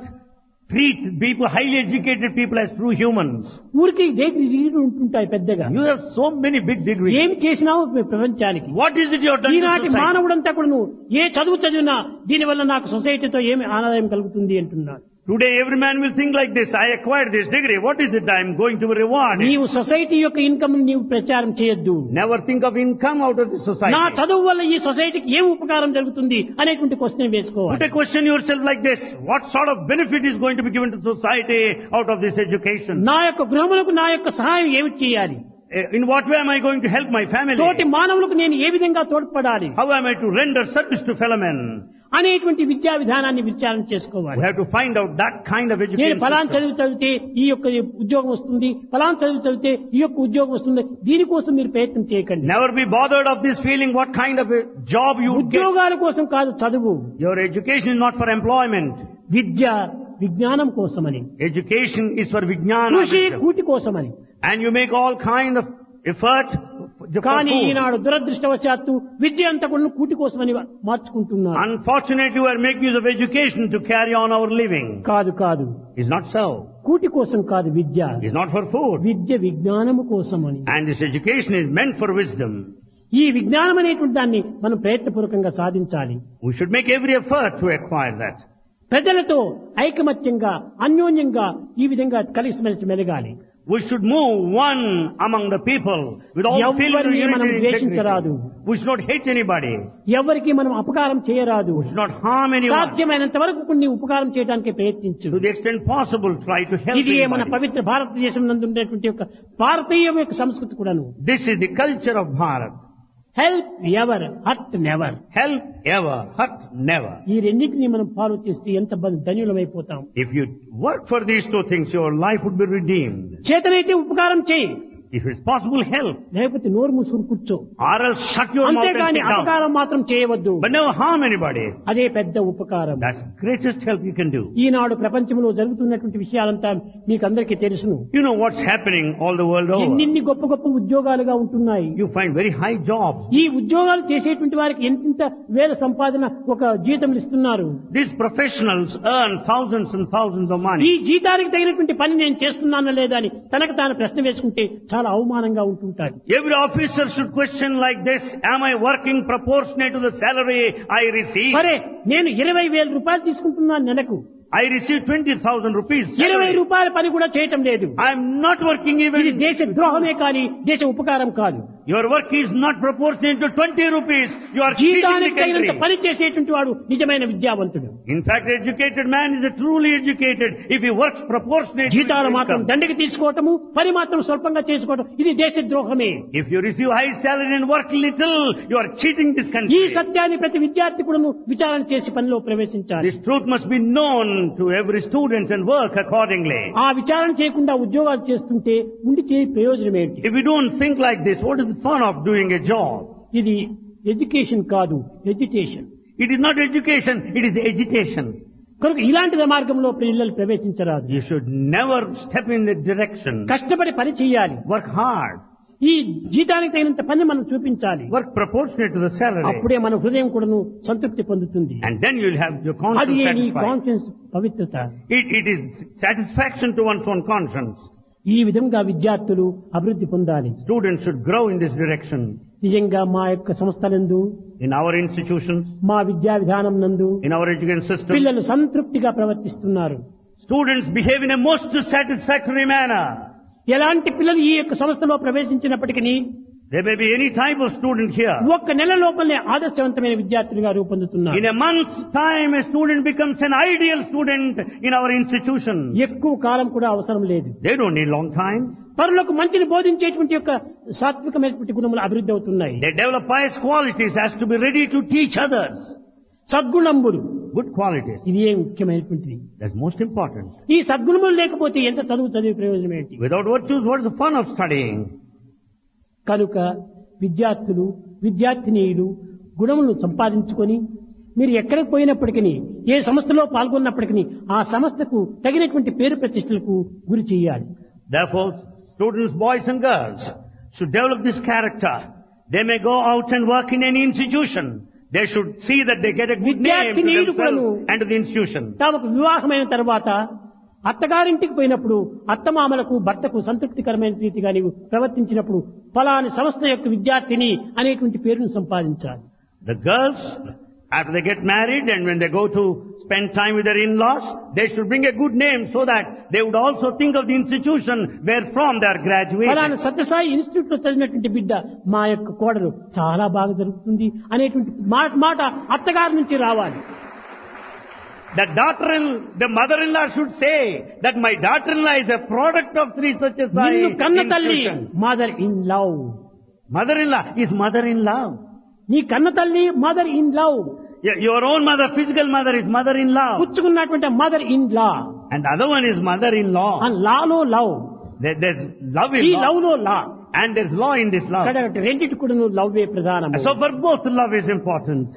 treat people, highly educated people as true humans. ఊరికి డిగ్రీలు ఉంటుంటాయి పెద్దగా. You have so many big degrees. ఏం చేసినావు ప్రపంచానికి? What is it you have done to ఈనాటి society? మానవుడంతా కూడా నువ్వు ఏ చదువు చదివినా దీనివల్ల నాకు సొసైటీతో ఏమి ఆదాయం కలుగుతుంది అంటున్నాడు. Today every man will think like this. I acquired this degree. What is it I am going to be rewarded? నీవు సొసైటీ యొక్క ఇన్కమ్ నీవు ప్రచారం చేయొద్దు. Never think of income out of the society. నా చదువు వల్ల ఈ సొసైటీకి ఏం ఉపకారం జరుగుతుంది అనేటువంటి క్వశ్చన్ వేసుకోవాలి. Put a question yourself like this. What sort of benefit is going to be given to society out of this education? నా యొక్క గృహములకు నా యొక్క సహాయం ఏమి చేయాలి? In what way am I going to help my family? తోటి మానవులకు నేను ఏ విధంగా తోడ్పడాలి How am I to render service to fellow men? అనేటువంటి విద్యా విధానాన్ని విచారణ We చేసుకోవాలి. have to find out that kind of నేను education ఫలాన్ system. చదువు చదివితే ఈ యొక్క ఉద్యోగం వస్తుంది, ఫలాన్ చదువు చదివితే ఈ యొక్క ఉద్యోగం వస్తుంది, దీనికోసం మీరు ప్రయత్నం చేయకండి. Never be bothered of this feeling what kind of a job you get. ఉద్యోగాల కోసం కాదు చదువు. Your education is not for employment. విద్య విజ్ఞానం కోసమని, Education is for vijnana. కృషి wisdom. కూటి కోసమని. And you make all kind of effort for కానీ food. ఈనాడు దురదృష్టవశాత్తు విద్య అంతా కూడా కూటి కోసమని మార్చుకుంటున్నారు. Unfortunately, we are making use of education to carry on our living. కాదు కాదు, It's not so. కూటి కోసం కాదు విద్య. It's not for food. విద్య విజ్ఞానము కోసమని. And this education is meant for wisdom. ఈ విజ్ఞానం అనేటువంటి దాన్ని మనం ప్రయత్నపూర్వకంగా సాధించాలి. We should make every effort to acquire that. ప్రజలతో ఐకమత్యంగా అన్యోన్యంగా ఈ విధంగా కలిసిమెలిసి మెలగాలి. We should move one among the people with all feeling of ఎవరిని మనం unity and ద్వేషించరాదు. integrity. We should not hate anybody. ఎవరికి మనం అపకారం చేయరాదు. We should not harm anyone. సాధ్యమైనంత వరకు కొన్ని ఉపకారం చేయడానికి ప్రయత్నించు. To the extent possible, try to help ఇది మన anybody. పవిత్ర భారతదేశం నందు ఉండేటువంటి యొక్క భారతీయ యొక్క సంస్కృతి కూడాను. This is the culture of Bharat. Help ever, hurt never. Help ever, hurt never. ఈ రెండింటినీ మనం ఫాలో చేస్తే ఎంత ధన్యులమైపోతాం. If you work for these two things, your life would be redeemed. చేతనైతే ఉపకారం చేయి, If it's possible, help. లేకపోతే నోరు మూసుకుని కూర్చో. Or else shut your mouth and అంతేగాని sit down. అపకారం మాత్రం చేయవద్దు. But never harm anybody. అదే పెద్ద ఉపకారం. That's the greatest help you can do. ఈనాడు ప్రపంచంలో జరుగుతున్నటువంటి విషయాలంతా మీకందరికీ తెలుసును. You know what's happening all the world over. ఎన్ని గొప్ప గొప్ప ఉద్యోగాలుగా ఉంటున్నాయి. You find very high jobs. ఈ ఉద్యోగాలు చేసేటువంటి వారికి ఎంత వేల సంపాదన ఒక జీతం ఇస్తున్నారు. These professionals earn thousands and thousands of ఈ money. జీతానికి తగినటువంటి పని నేను చేస్తున్నానా లేదా అని తనకు తాను ప్రశ్న వేసుకుంటే చాలా అవమానంగా ఉంటుంటారు. Every officer should question like this, am I working proportionate to the salary I receive? మరే నేను 20,000 రూపాయలు తీసుకుంటున్నాను నెలకు, I received 20,000 rupees 20 salary. రూపాయల పని కూడా చేయటం లేదు. I am not working ఇది even. దేశ ద్రోహమే కానీ దేశ ఉపకారం కాదు. Your work is not proportionate to 20 rupees. You are cheating the జీతానికి తగినంత country. పని చేసేటువంటి వాడు నిజమైన విద్యావంతుడు. In fact, educated man is a truly educated if he works proportionate to his జీతాలు మాత్రం income. దండకి తీసుకోవటము, పని మాత్రం స్వల్పంగా చేసుకోవటం, ఇది దేశ ద్రోహమే. If you receive high salary and work little, you are cheating this ఈ country. సత్యాన్ని ప్రతి విద్యార్థి కూడా విచారణ చేసి పనిలో ప్రవేశించాలి. This truth must be known to every student and work accordingly. ఆ విచారణ చేయకుండా ఉద్యోగాలు చేస్తుంటే ఉండి చేయ ప్రయోజనం ఏంటి? If we don't think like this, what is the fun of doing a job? ఇది ఎడ్యుకేషన్ కాదు, ఎడ్యుటేషన్. It is not education, it is agitation. కనుక ఇలాంటి మార్గంలో పిల్లలు ప్రవేశించరాదు. You should never step in that direction. కష్టపడి పని చేయాలి. Work hard. ఈ జీతానికి తగినంత పని మనం చూపించాలి. Work proportionate to the salary. అప్పుడే మన హృదయం కూడాను సంతృప్తి పొందుతుంది. And then you will have your అది conscience నీ satisfied. కాన్షియన్స్ పవిత్రత. It is satisfaction to one's own conscience. ఈ విధంగా విద్యార్థులు అభివృద్ధి పొందాలి. Students should grow in this direction. నిజంగా మా యొక్క సంస్థలందు, In our institutions, మా విద్యా విధానం నందు in our education system, పిల్లలు సంతృప్తిగా ప్రవర్తిస్తున్నారు. students behave in a most satisfactory manner. ఎలాంటి పిల్లలు ఈ యొక్క సంస్థలో ప్రవేశించినప్పటికీ There may be any type of student here. ఒక్క నెల లోపలనే ఆదర్శవంతమైన విద్యార్థులుగా రూపొందుతున్నారు. In a month's time, a student becomes an ideal student in our institution. ఎక్కువ కాలం కూడా అవసరం లేదు. They don't need long time. పరులకు మంచిని బోధించేటువంటి యొక్క సాత్వికమైనటువంటి గుణములు అభివృద్ధి అవుతున్నాయి. They develop pious qualities as to be ready to teach others. సద్గుణంబులు, Good qualities. ఇది ఏ ముఖ్యమైనటువంటిది. That's most important. ఈ సద్గుణములు లేకపోతే ఎంత చదివే ప్రయోజనం ఏంటి? Without virtues, what is the fun of studying? కనుక విద్యార్థులు, విద్యార్థినీయులు గుణములను సంపాదించుకొని మీరు ఎక్కడికి పోయినప్పటికీ, ఏ సంస్థలో పాల్గొన్నప్పటికీ ఆ సంస్థకు తగినటువంటి పేరు ప్రతిష్టలకు గురి చేయాలి. Therefore, students, boys and girls, should develop this character. They may go out and work in any institution. They should see that they get a good name to themselves and to the institution. తమకు వివాహమైన తర్వాత అత్తగారింటికి పోయినప్పుడు అత్తమామలకు భర్తకు సంతృప్తికరమైన రీతిగా నీవు ప్రవర్తించినప్పుడు ఫలాని సంస్థ యొక్క విద్యార్థిని అనేటువంటి పేరును సంపాదించాలి. The girls, after they get married and when they go to spend time with their in-laws, they should bring a good name so that they would also think of the institution where from they are ఫలాని graduated. సత్యసాయి ఇన్స్టిట్యూట్ లో చదివినటువంటి బిడ్డ మా యొక్క కోడలు చాలా బాగా జరుగుతుంది అనేటువంటి మాట అత్తగారి నుంచి రావాలి. The mother-in-law should say that my daughter-in-law is a product of Sri Satyasai నిన్ను కన్న తల్లి institution. Mother in love. Mother-in-law is mother-in-law. నీ కన్న తల్లి mother in love. Your own mother, physical mother, is mother-in-law. పుచ్చుకున్నటువంటి mother in law. And the other one is mother-in-law. And లాలో లవ్. There's love ఈ in లవ్ law. లో లా. And there's law in this love. రెండింటి కూడా లవ్వే ప్రధానం. So for both, love is important.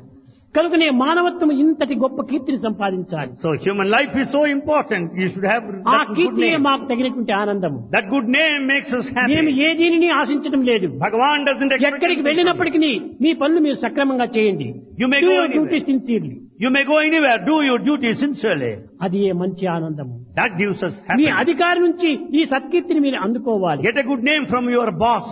కనుకనే మానవత్వం ఇంతటి గొప్ప కీర్తిని సంపాదించాలి. So human life is so important. You should have ఆ that good కీర్తియే name. మాకు తగినటువంటి ఆనందము. That good name makes us మేము happy. ఏ దీనిని ఆశించడం లేదు. Bhagavan doesn't expect ఎక్కడికి anything from వెళ్ళినప్పటికీ మీ పనులు మీరు సక్రమంగా చేయండి. You may Do go your anywhere. duty sincerely. you. You may go anywhere. Do your duty sincerely. అది ఏ మంచి ఆనందము. That gives us me happiness. అధికారి నుంచి ఈ సత్కీర్తిని మీరు అందుకోవాలి. Get a good name from your boss.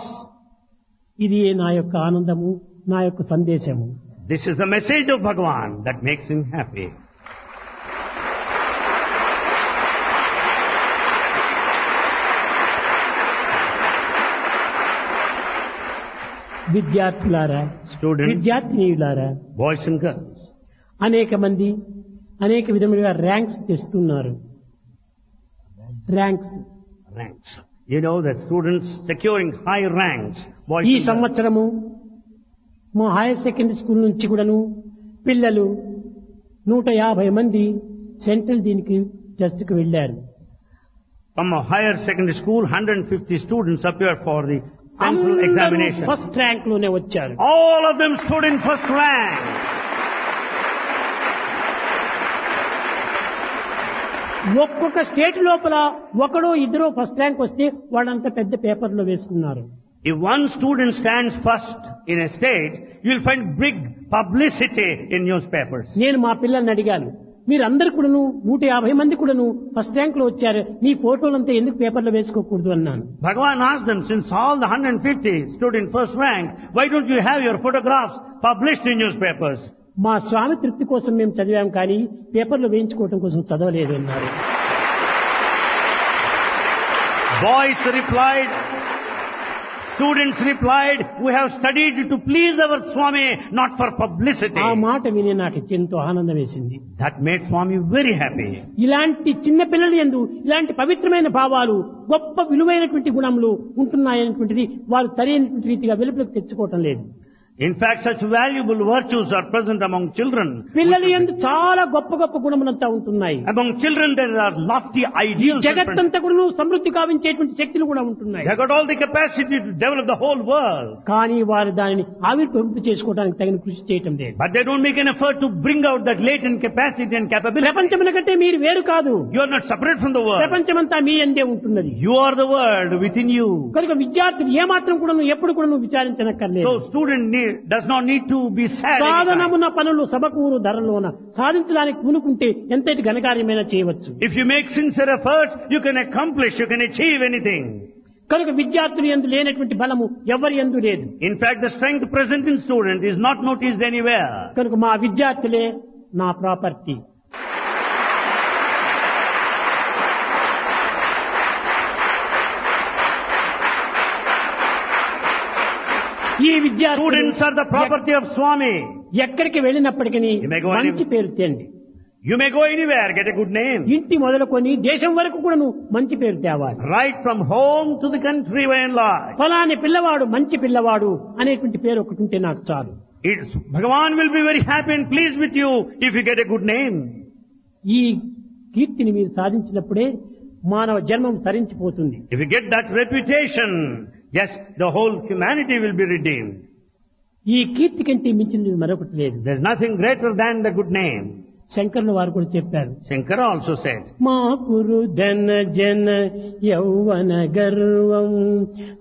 ఇది నా యొక్క ఆనందము, నా యొక్క సందేశము. This is the message of Bhagavan that makes him happy. విద్యార్థులారా, Students, విద్యార్థినీయులారా, boys and girls, అనేక మంది అనేక విధములుగా ర్యాంక్స్ తెస్తున్నారు. Ranks ranks. You know that students securing high ranks. Boys ఈ and girls. సంవత్సరము మా హైయర్ సెకండరీ స్కూల్ నుంచి కూడాను పిల్లలు 150 మంది సెంట్రల్ దీనికి టెస్ట్ కు వెళ్లారు. From a higher secondary school, 150 students appeared for the central examination. First rank లోనే వచ్చారు. All of them stood in first rank. ఒక్కొక్క స్టేట్ లోపల ఒకడో ఇద్దరో ఫస్ట్ ర్యాంక్ వస్తే వాళ్ళంతా పెద్ద పేపర్లో వేసుకున్నారు. If one student stands first in a state, you will find big publicity in newspapers. నేను మా పిల్లల్ని అడిగాను, మీరందరూ కూడాను 150 మంది కూడాను ఫస్ట్ ర్యాంక్ లో వచ్చారు, మీ ఫోటోలంతా ఎందుకు పేపర్లో వేసుకోకూడదు అన్నాను. Bhagavan asked them, since all the 150 stood in first rank, why don't you have your photographs published in newspapers? మా స్వామి తృప్తి కోసం మేము చదివాం కానీ పేపర్లో వేయించుకోవటం కోసం చదవలేదు అన్నారు. Boys replied, students replied, we have studied to please our Swami, not for publicity. ఆ మాట విని నాకు ఎంతో ఆనందం వేసింది. That made Swami very happy. ఇలాంటి చిన్న పిల్లల యందు ఇలాంటి పవిత్రమైన భావాలు, గొప్ప విలువైనటువంటి గుణములు ఉంటున్నాయనేటువంటిది వారు సరైనటువంటి రీతిగా వెలుపులకు తెచ్చుకోవటం లేదు. In fact, such valuable virtues are present among children. పిల్లల యందు చాలా గొప్ప గొప్ప గుణములంతా ఉంటున్నాయి. Among children there are lofty ideals. జగత్తంతా కూడా సమృద్ధి కావించేటువంటి శక్తులు కూడా ఉంటున్నాయి. They got all the capacity to develop the whole world. కానీ వారు దానిని ఆవిర్భవింపు చేసుకోవడానికి తగిన కృషి చేయటం లేదు. But they don't make an effort to bring out that latent capacity and capability. ప్రపంచమున కంటే మీరు వేరు కాదు. You are not separate from the world. ప్రపంచమంతా మీ యందే ఉంటున్నది. You are the world within you. కనుక విద్యార్థులు ఏమాత్రం కూడా ఎప్పుడు కూడా విచారించనక్కర్లేదు. So student does not need to be sad. సాధనమున పనులు సబకూరు ధరలోన సాధించడానికి పూనుకుంటే ఎంతటి ఘనకార్యమైన చేయవచ్చు. If you make sincere effort, you can accomplish, you can achieve anything. కనుక విద్యార్థులు యందు లేనటువంటి బలము ఎవరి యందు లేదు. In fact, the strength present in student is not noticed anywhere. కనుక మా విద్యార్థులే నా ప్రాపర్టీ. ఈ విద్యార్థులు Students are the property of Swami. ఎక్కడికి వెళ్ళినప్పటికీ You may go మంచి పేరు తేండి. You may go anywhere, get a good name. ఇంటి మొదలుకొని దేశం వరకు కూడా మంచి పేరు తేవాలి. Right from home to the country by and large. ఫలాని పిల్లవాడు మంచి పిల్లవాడు అనేటువంటి పేరు ఒకటి ఉంటే నాకు చాలు. Bhagavan will be very happy and pleased with you if you get a good name. ఈ కీర్తిని మీరు సాధించినప్పుడే మానవ జన్మం తరించిపోతుంది. If you get that reputation, yes, the whole humanity will be redeemed. ఈ కీర్తి కంటే మించినది మరొకటి లేదు. There is nothing greater than the good name. శంకరుల వారు కూడా చెప్పారు. Shankara also said, మా కురు ధన జన యౌవన గర్వం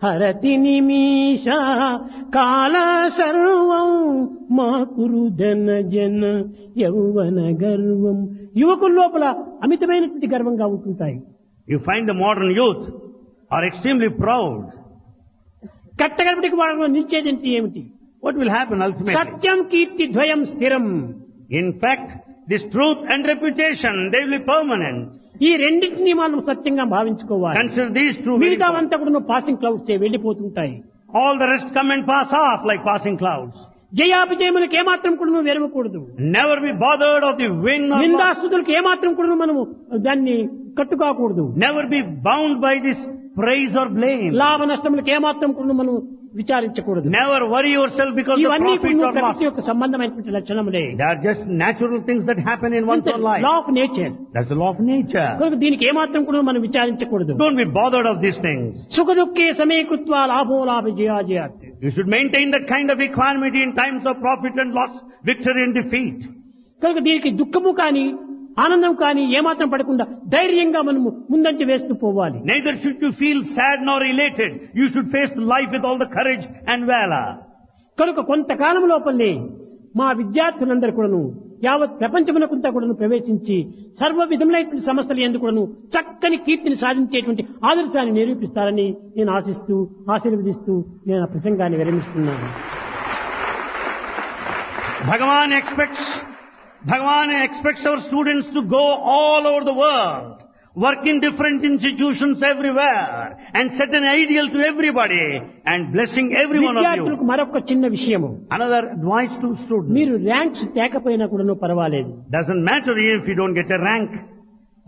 హరతి నిమిష కాల సర్వం. మా కురు ధన జన యౌవన గర్వం. యువకుల లోపల అమితమైనటువంటి గర్వంగా ఉంటుంటాయి. you find the modern youth are extremely proud. కట్టగడపటికి వాళ్ళలో నిశ్చయించి ఏమిటి? What will happen ultimately? సత్యం కీర్తి ద్వయం స్థిరం. In fact, this truth and reputation, they will be permanent. ఈ రెండింటినీ మనం సత్యంగా భావించుకోవాలి. Consider these two. మిగతావంతా కూడా పాసింగ్ క్లౌడ్స్ వెళ్ళిపోతుంటాయి. All the rest come and pass off like passing clouds. జయాపజయములకు ఏమాత్రం కూడా నువ్వు వెరవకూడదు. Never be bothered of the win or loss. నిందాస్తుతులకు ఏమాత్రం కూడా మనము దాన్ని కట్టుకోకూడదు. Never be bound by this praise or blame. లాభ నష్టములకు ఏమాత్రం కూడా మనం విచారించకూడదు. Never worry yourself because of ఇవన్నీ profit or loss. ప్రకృతి యొక్క సంబంధమైనటువంటి లక్షణములే. They are just natural things that happen in one's own life. Law of nature. That's the law of nature. కనుక దీనికి ఏమాత్రం కూడా మనం విచారించకూడదు. Don't be bothered of these things. సుఖ దుఃఖే సమీకృత్వా లాభో లాభ జయాజయాత్. You should maintain that kind of equanimity in times of profit and loss, victory and defeat. కనుక దీనికి దుఃఖము కానీ ఆనందం కానీ ఏమాత్రం పడకుండా ధైర్యంగా మనము ముందంజ వేస్తూ పోవాలి. Neither should you feel sad nor elated. You should face life with all the courage and valor. కనుక కొంతకాలం లోపలనే మా విద్యార్థులందరూ కూడాను యావత్ ప్రపంచమునకంతా కూడాను ప్రవేశించి సర్వ విధములైనటువంటి సమస్యలు ఎందుకు కూడాను చక్కని కీర్తిని సాధించేటువంటి ఆదర్శాన్ని నిరూపిస్తారని నేను ఆశిస్తూ ఆశీర్వదిస్తూ నేను ఆ ప్రసంగాన్ని విరమిస్తున్నాను. Bhagavan expects our students to go all over the world, work in different institutions everywhere, and set an ideal to everybody, and blessing every one of you. విద్యార్థులకు మరొక చిన్న విషయము. Another advice to students. మీరు ర్యాంక్స్ తేకపోయినా కూడాను పర్వాలేదు. Doesn't matter if you don't get a rank.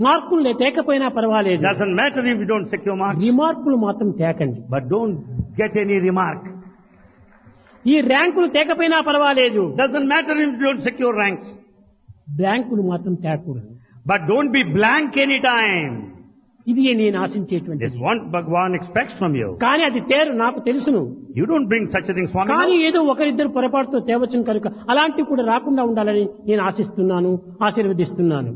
మార్కులు తేకపోయినా పర్వాలేదు. Doesn't matter if you don't secure marks. రిమార్కులు మాత్రం తేకండి. But don't get any remark. ఈ ర్యాంకులు తేకపోయినా పర్వాలేదు. Doesn't matter if you don't secure ranks. బ్లాంకులు మాత్రం తేకూడదు. But don't be blank any time. ఇది నేను ఆశించేటువంటి. This is what Bhagavan expects from you. కానీ అది తేరు నాకు తెలుసును. You don't bring such a thing, Swami. కానీ ఏదో ఒకరిద్దరు పొరపాటుతో తేవచ్చును కనుక అలాంటివి కూడా రాకుండా ఉండాలని నేను ఆశిస్తున్నాను, ఆశీర్వదిస్తున్నాను.